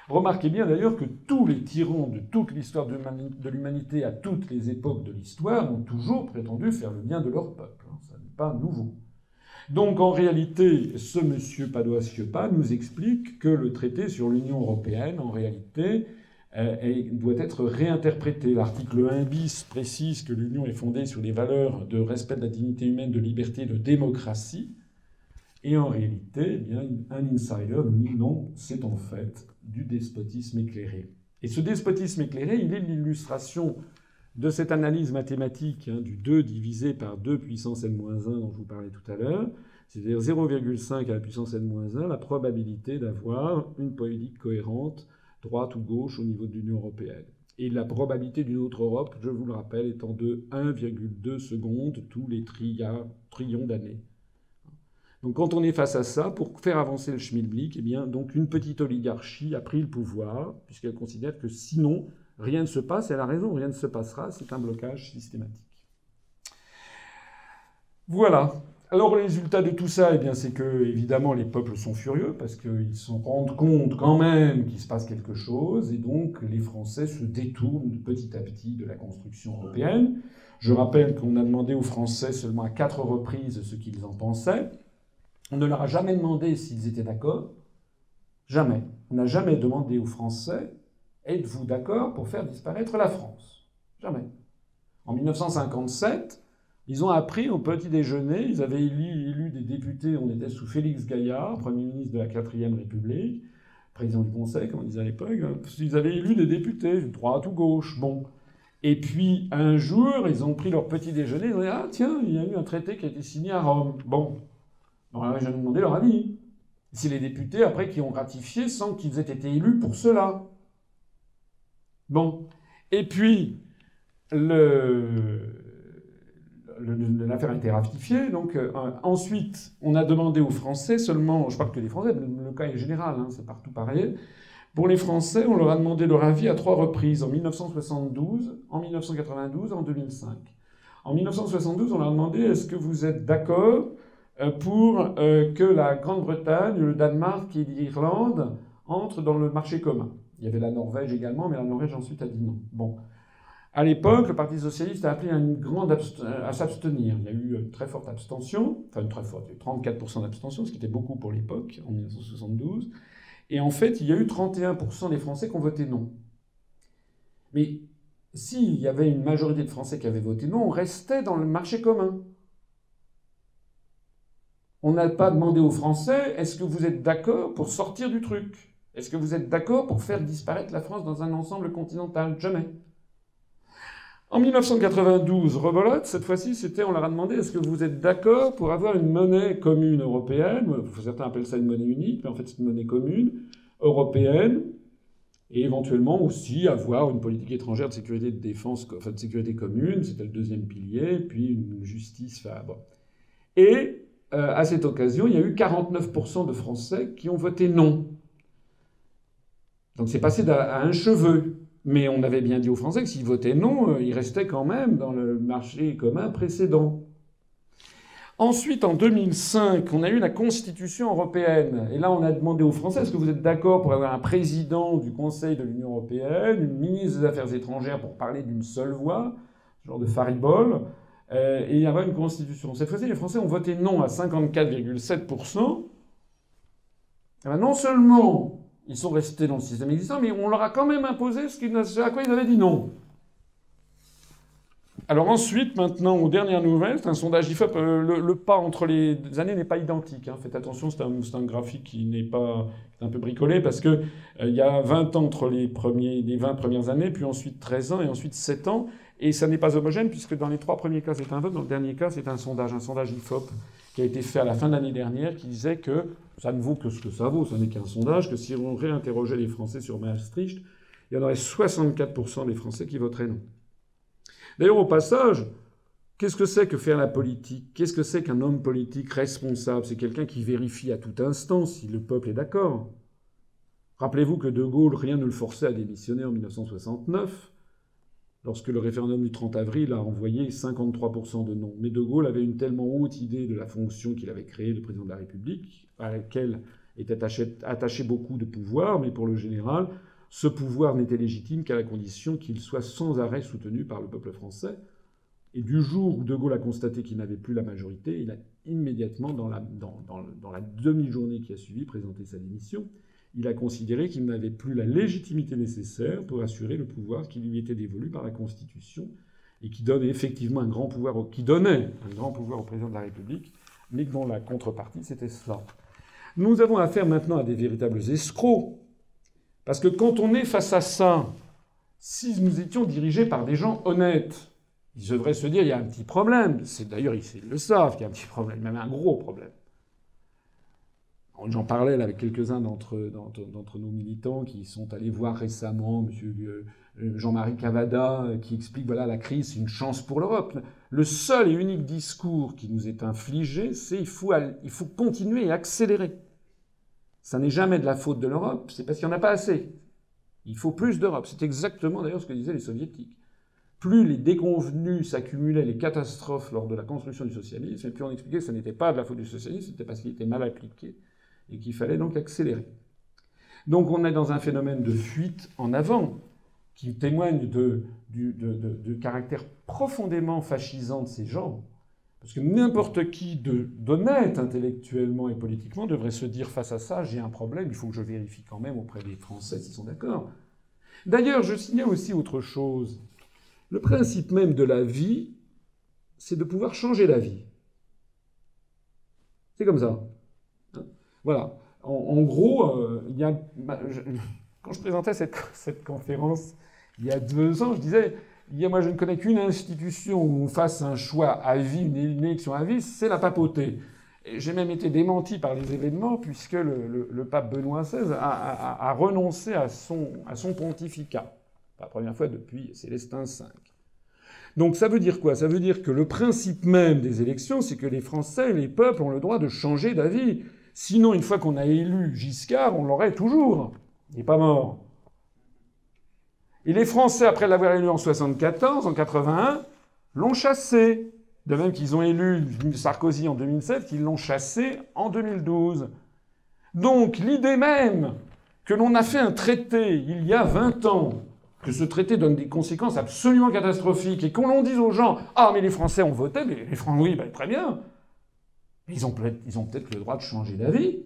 Remarquez bien d'ailleurs que tous les tyrans de toute l'histoire de l'humanité à toutes les époques de l'histoire ont toujours prétendu faire le bien de leur peuple. Ça n'est pas nouveau. Donc en réalité, ce monsieur Padoa-Schioppa nous explique que le traité sur l'Union européenne, en réalité, doit être réinterprété. L'article 1 bis précise que l'Union est fondée sur les valeurs de respect de la dignité humaine, de liberté et de démocratie. Et en réalité, eh bien, un insider nous dit non, c'est en fait du despotisme éclairé. Et ce despotisme éclairé, il est l'illustration de cette analyse mathématique du 2 divisé par 2 puissance n-1 dont je vous parlais tout à l'heure, c'est-à-dire 0,5 à la puissance n-1, la probabilité d'avoir une politique cohérente, droite ou gauche au niveau de l'Union européenne. Et la probabilité d'une autre Europe, je vous le rappelle, étant de 1,2 secondes tous les trillions d'années. Donc quand on est face à ça, pour faire avancer le schmilblick, eh bien, donc une petite oligarchie a pris le pouvoir, puisqu'elle considère que sinon, rien ne se passe, et elle a raison, rien ne se passera, c'est un blocage systématique. Voilà. Alors le résultat de tout ça, eh bien, c'est que, évidemment, les peuples sont furieux, parce qu'ils se rendent compte quand même qu'il se passe quelque chose, et donc les Français se détournent petit à petit de la construction européenne. Je rappelle qu'on a demandé aux Français seulement à 4 reprises ce qu'ils en pensaient. On ne leur a jamais demandé s'ils étaient d'accord. Jamais. On n'a jamais demandé aux Français « Êtes-vous d'accord pour faire disparaître la France ?» Jamais. En 1957, ils ont appris au petit déjeuner, ils avaient élu des députés, on était sous Félix Gaillard, Premier ministre de la 4e République, président du Conseil, comme on disait à l'époque, ils avaient élu des députés, droite ou gauche, bon. Et puis, un jour, ils ont pris leur petit déjeuner, ils ont dit « Ah tiens, il y a eu un traité qui a été signé à Rome. » Bon. Donc, je vais demander leur avis. C'est les députés, après, qui ont ratifié sans qu'ils aient été élus pour cela. Bon. Et puis, l'affaire a été ratifiée. Donc, ensuite, on a demandé aux Français seulement, je parle que des Français, le cas est général, hein, c'est partout pareil. Pour les Français, on leur a demandé leur avis à 3 reprises, en 1972, en 1992, en 2005. En 1972, on leur a demandé, est-ce que vous êtes d'accord pour que la Grande-Bretagne, le Danemark et l'Irlande entrent dans le marché commun. Il y avait la Norvège également, mais la Norvège ensuite a dit non. Bon. À l'époque, le Parti socialiste a appelé à s'abstenir. Il y a eu une très forte abstention, enfin une très forte, il y a eu 34% d'abstention, ce qui était beaucoup pour l'époque, en 1972. Et en fait, il y a eu 31% des Français qui ont voté non. Mais s'il y avait une majorité de Français qui avaient voté non, on restait dans le marché commun. On n'a pas demandé aux Français, est-ce que vous êtes d'accord pour sortir du truc? Est-ce que vous êtes d'accord pour faire disparaître la France dans un ensemble continental? Jamais. En 1992, rebelote, cette fois-ci, on leur a demandé, est-ce que vous êtes d'accord pour avoir une monnaie commune européenne? Certains appellent ça une monnaie unique, mais en fait c'est une monnaie commune, européenne, Et éventuellement aussi avoir une politique étrangère de sécurité et de défense, enfin de sécurité commune, c'était le deuxième pilier, puis une justice, enfin bon. Et à cette occasion, il y a eu 49% de Français qui ont voté non. Donc c'est passé à un cheveu. Mais on avait bien dit aux Français que s'ils votaient non, ils restaient quand même dans le marché commun précédent. Ensuite, en 2005, on a eu la Constitution européenne. Et là, on a demandé aux Français, est-ce que vous êtes d'accord pour avoir un président du Conseil de l'Union européenne, une ministre des Affaires étrangères pour parler d'une seule voix, genre de faribole, et avoir une Constitution. Cette fois-ci, les Français ont voté non à 54,7%. Et ben, non seulement ils sont restés dans le système existant, mais on leur a quand même imposé ce à quoi ils avaient dit non. Alors ensuite, maintenant, aux dernières nouvelles, c'est un sondage IFOP. Le pas entre les années n'est pas identique. Hein. Faites attention, c'est un graphique qui n'est pas... C'est un peu bricolé parce que il y a 20 ans entre les 20 premières années, puis ensuite 13 ans et ensuite 7 ans. Et ça n'est pas homogène puisque dans les 3 premiers cas, c'est un vote. Dans le dernier cas, c'est un sondage IFOP qui a été fait à la fin de l'année dernière qui disait que ça ne vaut que ce que ça vaut. Ça n'est qu'un sondage, que si on réinterrogeait les Français sur Maastricht, il y en aurait 64% des Français qui voteraient non. D'ailleurs, au passage, qu'est-ce que c'est que faire la politique? Qu'est-ce que c'est qu'un homme politique responsable? C'est quelqu'un qui vérifie à tout instant si le peuple est d'accord. Rappelez-vous que De Gaulle, rien ne le forçait à démissionner en 1969, lorsque le référendum du 30 avril a envoyé 53% de non. Mais De Gaulle avait une tellement haute idée de la fonction qu'il avait créée de président de la République, à laquelle était attaché beaucoup de pouvoir, mais pour le général, ce pouvoir n'était légitime qu'à la condition qu'il soit sans arrêt soutenu par le peuple français. Et du jour où De Gaulle a constaté qu'il n'avait plus la majorité, il a immédiatement, dans la demi-journée qui a suivi, présenté sa démission. Il a considéré qu'il n'avait plus la légitimité nécessaire pour assurer le pouvoir qui lui était dévolu par la Constitution et qui donnait effectivement un grand pouvoir au président de la République, mais dont la contrepartie, c'était cela. Nous avons affaire maintenant à des véritables escrocs. Parce que quand on est face à ça, si nous étions dirigés par des gens honnêtes, ils devraient se dire il y a un petit problème. D'ailleurs, ils le savent qu'il y a un petit problème, même un gros problème. J'en parlais là avec quelques-uns d'entre nos militants qui sont allés voir récemment M. Jean-Marie Cavada, qui explique voilà la crise, c'est une chance pour l'Europe. Le seul et unique discours qui nous est infligé, c'est il faut continuer et accélérer. Ça n'est jamais de la faute de l'Europe, c'est parce qu'il n'y en a pas assez. Il faut plus d'Europe. C'est exactement d'ailleurs ce que disaient les soviétiques. Plus les déconvenus s'accumulaient, les catastrophes lors de la construction du socialisme, et plus on expliquait que ce n'était pas de la faute du socialisme, c'était parce qu'il était mal appliqué et qu'il fallait donc accélérer. Donc on est dans un phénomène de fuite en avant qui témoigne du caractère profondément fascisant de ces gens. Parce que n'importe qui d'honnête intellectuellement et politiquement devrait se dire face à ça, j'ai un problème, il faut que je vérifie quand même auprès des Français s'ils sont d'accord. D'ailleurs, je signale aussi autre chose. Le principe même de la vie, c'est de pouvoir changer la vie. C'est comme ça. Voilà. En gros, quand je présentais cette conférence il y a 2 ans, je disais... Moi, je ne connais qu'une institution où on fasse un choix à vie, une élection à vie, c'est la papauté. J'ai même été démenti par les événements puisque le pape Benoît XVI a renoncé à son pontificat. La première fois depuis Célestin V. Donc ça veut dire quoi? Ça veut dire que le principe même des élections, c'est que les Français, les peuples ont le droit de changer d'avis. Sinon, une fois qu'on a élu Giscard, on l'aurait toujours. Il n'est pas mort. Et les Français, après l'avoir élu en 74, en 81, l'ont chassé. De même qu'ils ont élu Sarkozy en 2007, qu'ils l'ont chassé en 2012. Donc l'idée même que l'on a fait un traité il y a 20 ans, que ce traité donne des conséquences absolument catastrophiques, et qu'on dise aux gens « Ah, mais les Français ont voté, mais les Français, oui, ben, très bien. Mais ils ont peut-être le droit de changer d'avis. »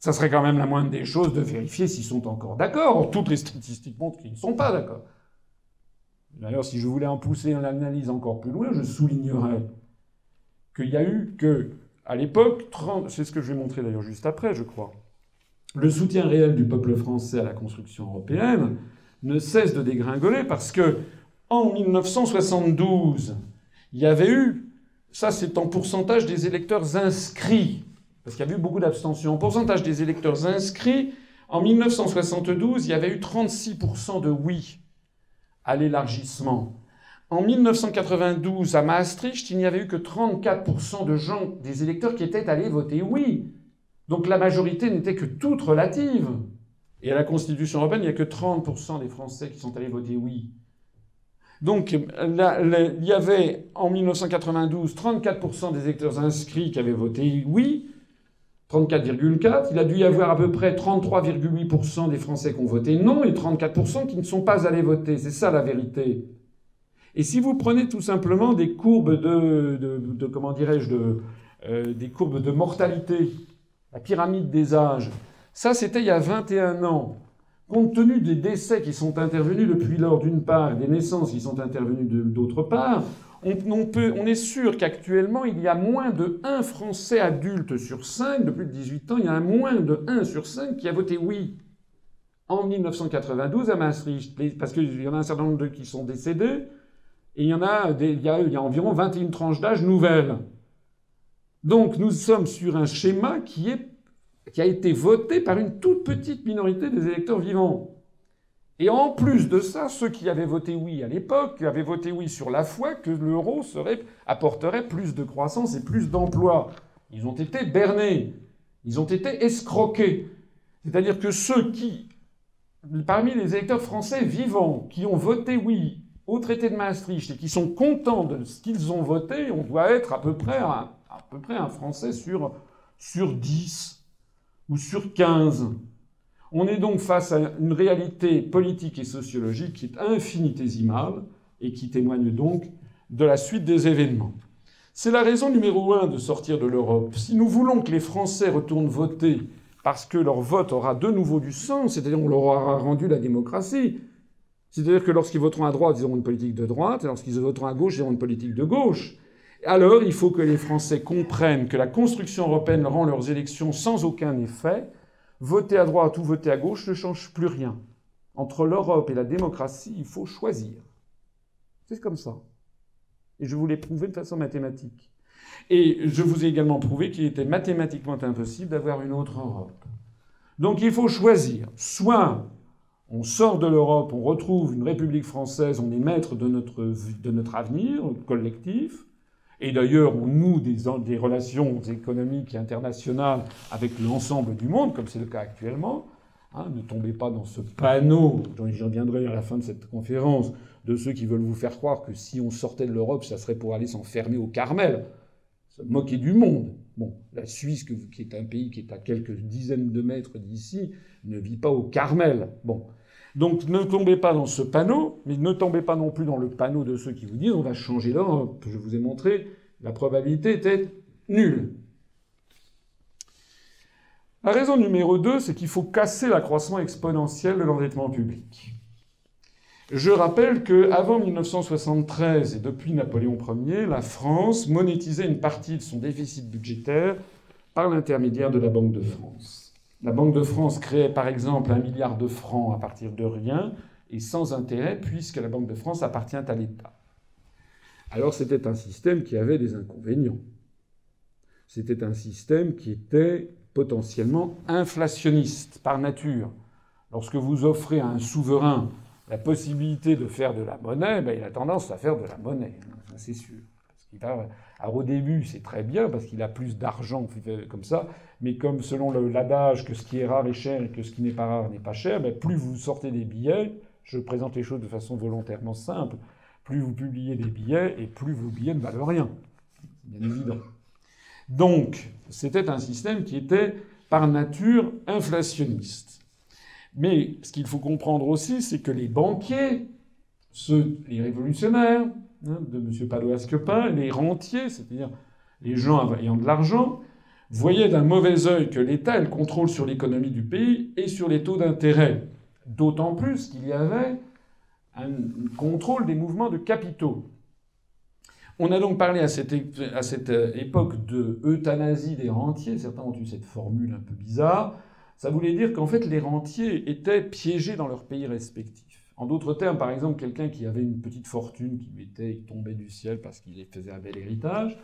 Ça serait quand même la moindre des choses de vérifier s'ils sont encore d'accord. Or, toutes les statistiques montrent qu'ils ne sont pas d'accord. D'ailleurs, si je voulais en pousser l'analyse encore plus loin, je soulignerais qu'il y a eu que, à l'époque, c'est ce que je vais montrer d'ailleurs juste après, je crois, le soutien réel du peuple français à la construction européenne ne cesse de dégringoler parce que, en 1972, il y avait eu, ça c'est en pourcentage des électeurs inscrits, Parce qu'il y a eu beaucoup d'abstention. En pourcentage des électeurs inscrits, en 1972, il y avait eu 36% de oui à l'élargissement. En 1992, à Maastricht, il n'y avait eu que 34% de gens, des électeurs qui étaient allés voter oui. Donc la majorité n'était que toute relative. Et à la Constitution européenne, il n'y a que 30% des Français qui sont allés voter oui. Donc il y avait en 1992 34% des électeurs inscrits qui avaient voté oui, 34,4. Il a dû y avoir à peu près 33,8% des Français qui ont voté non et 34% qui ne sont pas allés voter. C'est ça la vérité. Et si vous prenez tout simplement des courbes comment dirais-je, des courbes de mortalité, la pyramide des âges, ça c'était il y a 21 ans. Compte tenu des décès qui sont intervenus depuis lors, d'une part, et des naissances qui sont intervenues d'autre part, on est sûr qu'actuellement, il y a moins de 1 Français adulte sur 5, de plus de 18 ans, il y a moins de 1 sur 5 qui a voté oui. En 1992, à Maastricht, parce qu'il y en a un certain nombre qui sont décédés, et il y a environ 21 tranches d'âge nouvelles. Donc nous sommes sur un schéma qui a été voté par une toute petite minorité des électeurs vivants. Et en plus de ça, ceux qui avaient voté oui à l'époque avaient voté oui sur la foi que l'euro apporterait plus de croissance et plus d'emplois. Ils ont été bernés. Ils ont été escroqués. C'est-à-dire que ceux qui, parmi les électeurs français vivants, qui ont voté oui au traité de Maastricht et qui sont contents de ce qu'ils ont voté, on doit être à peu près un Français sur 10. Ou sur 15. On est donc face à une réalité politique et sociologique qui est infinitésimale et qui témoigne donc de la suite des événements. C'est la raison numéro 1 de sortir de l'Europe. Si nous voulons que les Français retournent voter parce que leur vote aura de nouveau du sens, c'est-à-dire on leur aura rendu la démocratie, c'est-à-dire que lorsqu'ils voteront à droite, ils auront une politique de droite, et lorsqu'ils voteront à gauche, ils auront une politique de gauche. Alors, il faut que les Français comprennent que la construction européenne rend leurs élections sans aucun effet. Voter à droite ou voter à gauche ne change plus rien. Entre l'Europe et la démocratie, il faut choisir. C'est comme ça. Et je vous l'ai prouvé de façon mathématique. Et je vous ai également prouvé qu'il était mathématiquement impossible d'avoir une autre Europe. Donc il faut choisir. Soit on sort de l'Europe, on retrouve une République française, on est maître de notre avenir collectif. Et d'ailleurs, on noue des relations économiques et internationales avec l'ensemble du monde, comme c'est le cas actuellement. Ne tombez pas dans ce panneau, j'y reviendrai à la fin de cette conférence, de ceux qui veulent vous faire croire que si on sortait de l'Europe, ça serait pour aller s'enfermer au Carmel. Se moquer du monde. Bon, la Suisse, qui est un pays qui est à quelques dizaines de mètres d'ici, ne vit pas au Carmel. Bon. Donc ne tombez pas dans ce panneau, mais ne tombez pas non plus dans le panneau de ceux qui vous disent on va changer d'Europe. Je vous ai montré, la probabilité était nulle. La raison numéro 2, c'est qu'il faut casser l'accroissement exponentiel de l'endettement public. Je rappelle qu'avant 1973 et depuis Napoléon Ier, la France monétisait une partie de son déficit budgétaire par l'intermédiaire de la Banque de France. La Banque de France créait par exemple 1 milliard de francs à partir de rien et sans intérêt puisque la Banque de France appartient à l'État. Alors c'était un système qui avait des inconvénients. C'était un système qui était potentiellement inflationniste par nature. Lorsque vous offrez à un souverain la possibilité de faire de la monnaie, il a tendance à faire de la monnaie, ça c'est sûr. Alors au début, c'est très bien parce qu'il a plus d'argent comme ça, mais comme selon l'adage que ce qui est rare est cher et que ce qui n'est pas rare n'est pas cher, plus vous sortez des billets, je présente les choses de façon volontairement simple, plus vous publiez des billets et plus vos billets ne valent rien. C'est bien évident. Donc, c'était un système qui était par nature inflationniste. Mais ce qu'il faut comprendre aussi, c'est que les banquiers, les révolutionnaires, de M. Padoa-Schioppa, les rentiers, c'est-à-dire les gens ayant de l'argent, voyaient d'un mauvais œil que l'État ait le contrôle sur l'économie du pays et sur les taux d'intérêt. D'autant plus qu'il y avait un contrôle des mouvements de capitaux. On a donc parlé à cette époque de euthanasie des rentiers. Certains ont eu cette formule un peu bizarre. Ça voulait dire qu'en fait, les rentiers étaient piégés dans leur pays respectif. En d'autres termes, par exemple, quelqu'un qui avait une petite fortune qui tombait du ciel parce qu'il faisait un bel héritage,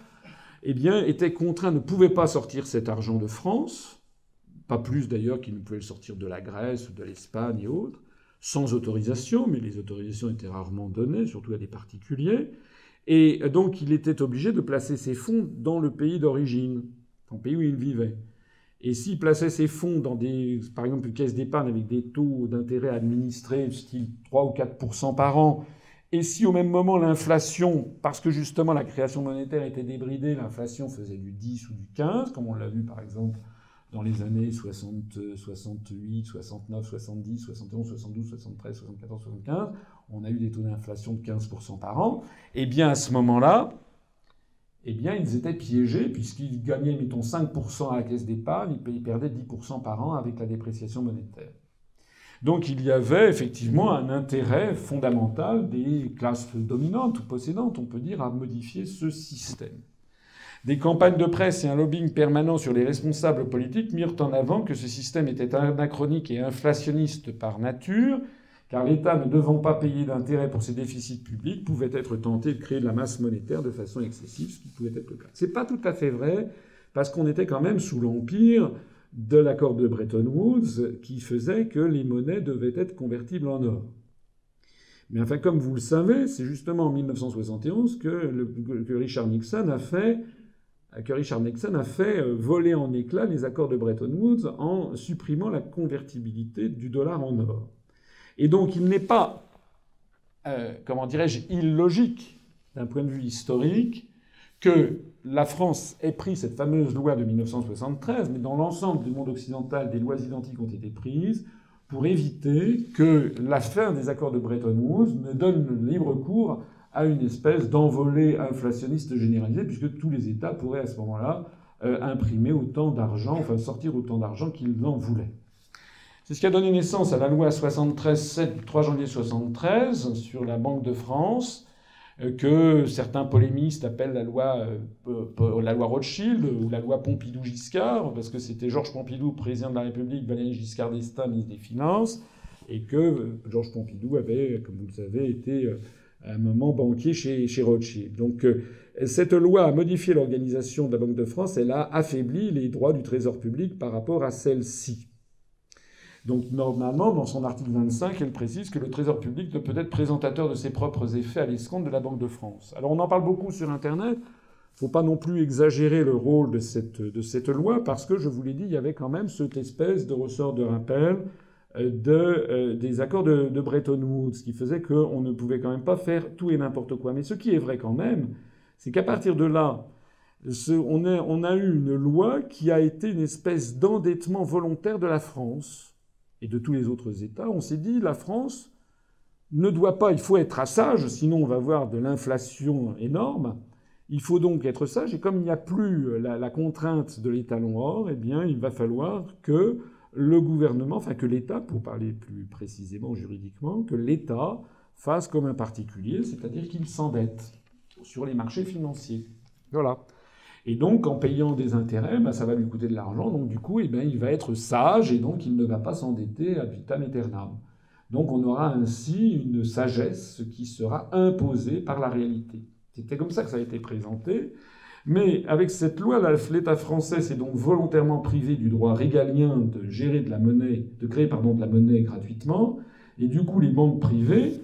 eh bien, était contraint, ne pouvait pas sortir cet argent de France, pas plus d'ailleurs qu'il ne pouvait le sortir de la Grèce ou de l'Espagne et autres, sans autorisation, mais les autorisations étaient rarement données, surtout à des particuliers. Et donc, il était obligé de placer ses fonds dans le pays d'origine, dans le pays où il vivait. Et s'il plaçait ses fonds dans par exemple, une caisse d'épargne avec des taux d'intérêt administrés, style 3 ou 4% par an, et si au même moment l'inflation, parce que justement la création monétaire était débridée, l'inflation faisait du 10 ou du 15, comme on l'a vu par exemple dans les années 60, 68, 69, 70, 71, 72, 73, 74, 75, on a eu des taux d'inflation de 15% par an, et bien à ce moment-là, eh bien, ils étaient piégés, puisqu'ils gagnaient, mettons, 5% à la caisse d'épargne, ils perdaient 10% par an avec la dépréciation monétaire. Donc il y avait effectivement un intérêt fondamental des classes dominantes ou possédantes, on peut dire, à modifier ce système. Des campagnes de presse et un lobbying permanent sur les responsables politiques mirent en avant que ce système était anachronique et inflationniste par nature, car l'État, ne devant pas payer d'intérêt pour ses déficits publics, pouvait être tenté de créer de la masse monétaire de façon excessive, ce qui pouvait être le cas. C'est pas tout à fait vrai, parce qu'on était quand même sous l'empire de l'accord de Bretton Woods, qui faisait que les monnaies devaient être convertibles en or. Mais enfin, comme vous le savez, c'est justement en 1971 que Richard Nixon a fait voler en éclats les accords de Bretton Woods en supprimant la convertibilité du dollar en or. Et donc, il n'est pas, comment dirais-je, illogique, d'un point de vue historique, que la France ait pris cette fameuse loi de 1973, mais dans l'ensemble du monde occidental, des lois identiques ont été prises pour éviter que la fin des accords de Bretton Woods ne donne libre cours à une espèce d'envolée inflationniste généralisée, puisque tous les États pourraient à ce moment-là imprimer autant d'argent, enfin sortir autant d'argent qu'ils en voulaient. C'est ce qui a donné naissance à la loi 73-7 du 3 janvier 73 sur la Banque de France, que certains polémistes appellent la loi Rothschild ou la loi Pompidou-Giscard, parce que c'était Georges Pompidou, président de la République, Valéry Giscard d'Estaing, ministre des Finances, et que Georges Pompidou avait, comme vous le savez, été à un moment banquier chez Rothschild. Donc cette loi a modifié l'organisation de la Banque de France, elle a affaibli les droits du Trésor public par rapport à celle-ci. Donc normalement, dans son article 25, elle précise que le Trésor public ne peut être présentateur de ses propres effets à l'escompte de la Banque de France. Alors on en parle beaucoup sur Internet. Il ne faut pas non plus exagérer le rôle de cette loi, parce que, je vous l'ai dit, il y avait quand même cette espèce de ressort de rappel des accords de Bretton Woods, qui faisait qu'on ne pouvait quand même pas faire tout et n'importe quoi. Mais ce qui est vrai quand même, c'est qu'à partir de là, on a eu une loi qui a été une espèce d'endettement volontaire de la France et de tous les autres États. On s'est dit, la France ne doit pas, il faut être sage, sinon on va avoir de l'inflation énorme. Il faut donc être sage, et comme il n'y a plus la contrainte de l'étalon or, eh bien, il va falloir que le gouvernement, enfin que l'État, pour parler plus précisément juridiquement, que l'État fasse comme un particulier, c'est-à-dire qu'il s'endette sur les marchés financiers. Voilà. Et donc, en payant des intérêts, ça va lui coûter de l'argent. Donc, du coup, il va être sage et donc il ne va pas s'endetter ad vitam aeternam. Donc, on aura ainsi une sagesse qui sera imposée par la réalité. C'était comme ça que ça a été présenté. Mais avec cette loi, l'État français s'est donc volontairement privé du droit régalien de créer de la monnaie gratuitement. Et du coup, les banques privées,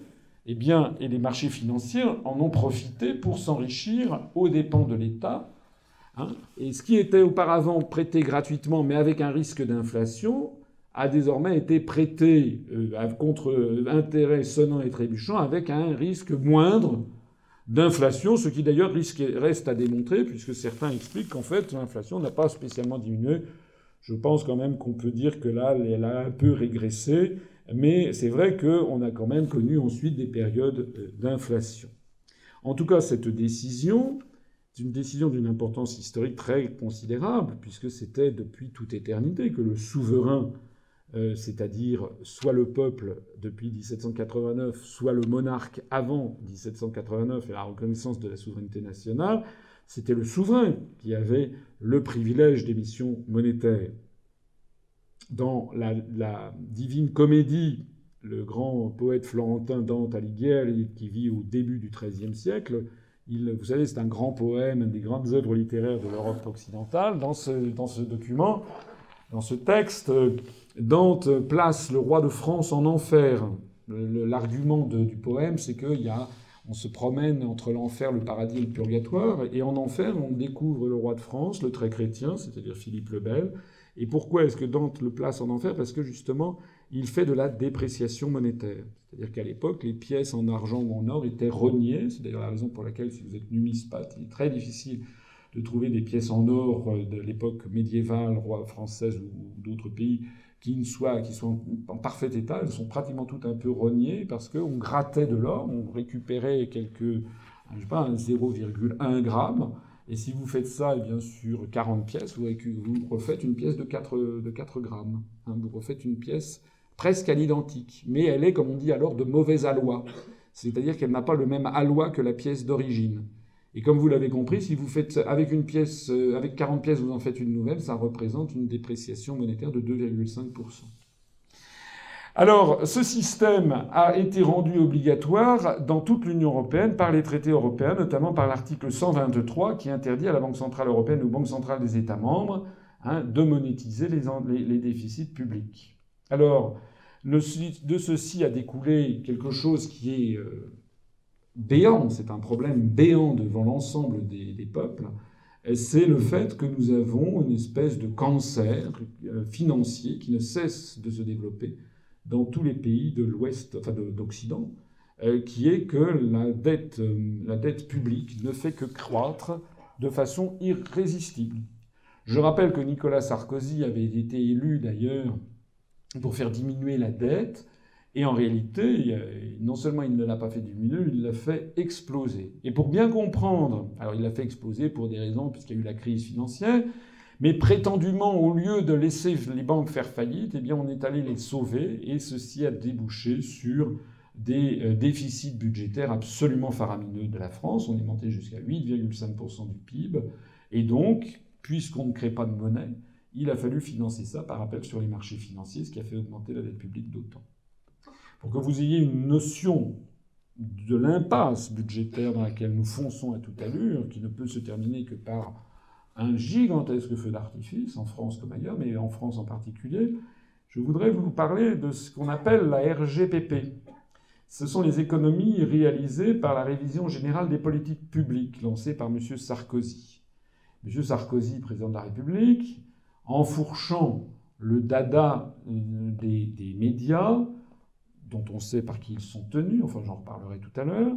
et les marchés financiers en ont profité pour s'enrichir aux dépens de l'État. Et ce qui était auparavant prêté gratuitement, mais avec un risque d'inflation, a désormais été prêté contre intérêt sonnant et trébuchant, avec un risque moindre d'inflation, ce qui d'ailleurs reste à démontrer, puisque certains expliquent qu'en fait l'inflation n'a pas spécialement diminué. Je pense quand même qu'on peut dire que là, elle a un peu régressé, mais c'est vrai qu'on a quand même connu ensuite des périodes d'inflation. En tout cas, cette décision, c'est une décision d'une importance historique très considérable, puisque c'était depuis toute éternité que le souverain, c'est-à-dire soit le peuple depuis 1789, soit le monarque avant 1789 et la reconnaissance de la souveraineté nationale, c'était le souverain qui avait le privilège d'émission monétaire. Dans la Divine Comédie, le grand poète florentin Dante Alighieri, qui vit au début du XIIIe siècle, Vous savez, c'est un grand poème, une des grandes œuvres littéraires de l'Europe occidentale. Dans ce document, dans ce texte, Dante place le roi de France en enfer. L'argument du poème, c'est on se promène entre l'enfer, le paradis et le purgatoire, et en enfer, on découvre le roi de France, le très chrétien, c'est-à-dire Philippe le Bel. Et pourquoi est-ce que Dante le place en enfer? Parce que justement, il fait de la dépréciation monétaire. C'est-à-dire qu'à l'époque, les pièces en argent ou en or étaient rognées. C'est d'ailleurs la raison pour laquelle, si vous êtes numismate, il est très difficile de trouver des pièces en or de l'époque médiévale, roi française ou d'autres pays, qui soient en parfait état. Elles sont pratiquement toutes un peu rognées parce qu'on grattait de l'or, on récupérait un 0,1 gramme. Et si vous faites ça, et bien sûr, 40 pièces, vous refaites une pièce de 4 grammes. Vous refaites une pièce presque à l'identique. Mais elle est, comme on dit alors, de mauvaise aloi. C'est-à-dire qu'elle n'a pas le même aloi que la pièce d'origine. Et comme vous l'avez compris, si vous faites avec 40 pièces, vous en faites une nouvelle, ça représente une dépréciation monétaire de 2,5%. Alors, ce système a été rendu obligatoire dans toute l'Union européenne par les traités européens, notamment par l'article 123 qui interdit à la Banque centrale européenne ou Banque centrale des États membres de monétiser les déficits publics. Alors, de ceci a découlé quelque chose qui est béant, c'est un problème béant devant l'ensemble des peuples, c'est le fait que nous avons une espèce de cancer financier qui ne cesse de se développer dans tous les pays de l'Ouest, enfin d'Occident, qui est que la dette publique ne fait que croître de façon irrésistible. Je rappelle que Nicolas Sarkozy avait été élu d'ailleurs pour faire diminuer la dette, et en réalité, non seulement il ne l'a pas fait diminuer, il l'a fait exploser. Et pour bien comprendre, alors il l'a fait exploser pour des raisons, puisqu'il y a eu la crise financière, mais prétendument, au lieu de laisser les banques faire faillite, eh bien, on est allé les sauver, et ceci a débouché sur des déficits budgétaires absolument faramineux de la France. On est monté jusqu'à 8,5% du PIB, et donc, puisqu'on ne crée pas de monnaie, il a fallu financer ça par appel sur les marchés financiers, ce qui a fait augmenter la dette publique d'autant. Pour que vous ayez une notion de l'impasse budgétaire dans laquelle nous fonçons à toute allure, qui ne peut se terminer que par un gigantesque feu d'artifice, en France comme ailleurs, mais en France en particulier, je voudrais vous parler de ce qu'on appelle la RGPP. Ce sont les économies réalisées par la révision générale des politiques publiques, lancée par M. Sarkozy. M. Sarkozy, président de la République, enfourchant le dada des médias, dont on sait par qui ils sont tenus, enfin j'en reparlerai tout à l'heure,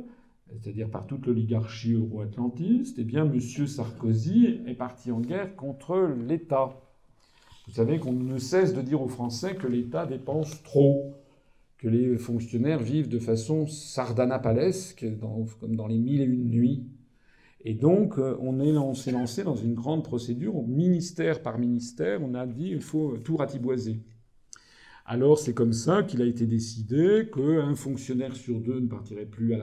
c'est-à-dire par toute l'oligarchie euro-atlantiste, eh bien M. Sarkozy est parti en guerre contre l'État. Vous savez qu'on ne cesse de dire aux Français que l'État dépense trop, que les fonctionnaires vivent de façon sardanapalesque, comme dans les 1001 nuits. Et donc on s'est lancé dans une grande procédure, ministère par ministère, on a dit il faut tout ratiboiser. Alors c'est comme ça qu'il a été décidé qu'un fonctionnaire sur deux ne partirait plus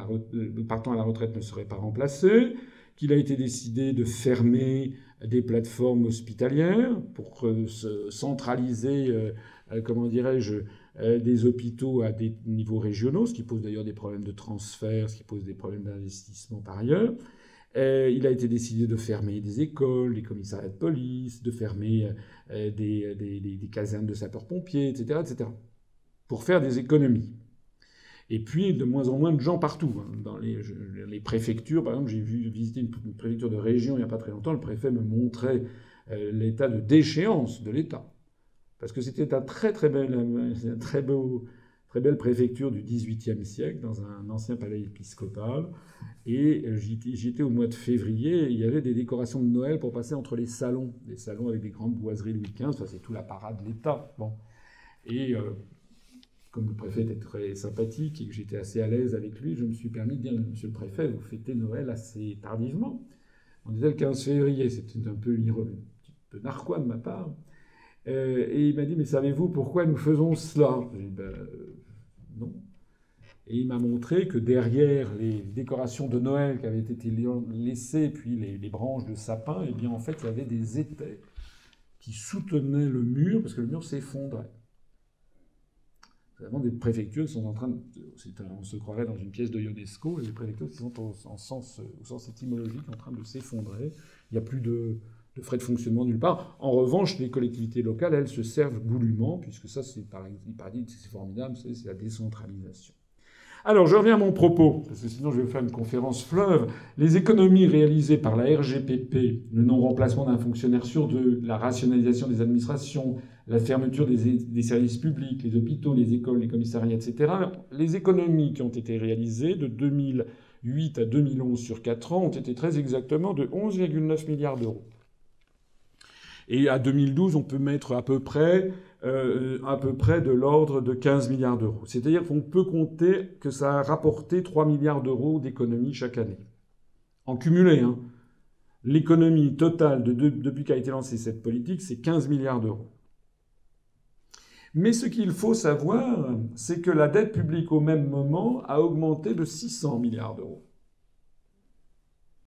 partant à la retraite ne serait pas remplacé, qu'il a été décidé de fermer des plateformes hospitalières pour centraliser, des hôpitaux à des niveaux régionaux, ce qui pose d'ailleurs des problèmes de transfert, ce qui pose des problèmes d'investissement par ailleurs. Il a été décidé de fermer des écoles, des commissariats de police, de fermer des casernes de sapeurs-pompiers, etc., etc., pour faire des économies. Et puis, de moins en moins de gens partout. Dans les préfectures, par exemple, j'ai visité une préfecture de région il n'y a pas très longtemps, le préfet me montrait l'état de déchéance de l'État. Parce que c'était un très belle préfecture du XVIIIe siècle, dans un ancien palais épiscopal. Et j'y étais au mois de février, et il y avait des décorations de Noël pour passer entre les salons. Des salons avec des grandes boiseries Louis XV, ça c'est tout l'apparat de l'État. Bon. Et comme le préfet était très sympathique et que j'étais assez à l'aise avec lui, je me suis permis de dire « Monsieur le préfet, vous fêtez Noël assez tardivement ». On disait le 15 février, c'était un peu narquois de ma part. Et il m'a dit « Mais savez-vous pourquoi nous faisons cela ?» J'ai dit « Non ». Et il m'a montré que derrière les décorations de Noël qui avaient été laissées, puis les branches de sapin, eh bien en fait il y avait des étais qui soutenaient le mur, parce que le mur s'effondrait. Nous avons des préfectures qui sont en train de... on se croirait dans une pièce de Ionesco, et les préfectures qui sont au sens étymologique en train de s'effondrer. Il n'y a plus de frais de fonctionnement nulle part. En revanche, les collectivités locales, elles, se servent goulûment, puisque ça, c'est formidable, c'est la décentralisation. Alors, je reviens à mon propos, parce que sinon je vais faire une conférence fleuve. Les économies réalisées par la RGPP, le non-remplacement d'un fonctionnaire sur deux, la rationalisation des administrations, la fermeture des services publics, les hôpitaux, les écoles, les commissariats, etc. Les économies qui ont été réalisées de 2008 à 2011 sur 4 ans ont été très exactement de 11,9 milliards d'euros. Et à 2012, on peut mettre à peu près de l'ordre de 15 milliards d'euros. C'est-à-dire qu'on peut compter que ça a rapporté 3 milliards d'euros d'économies chaque année. En cumulé, hein. L'économie totale depuis qu'a été lancée cette politique, c'est 15 milliards d'euros. Mais ce qu'il faut savoir, c'est que la dette publique au même moment a augmenté de 600 milliards d'euros.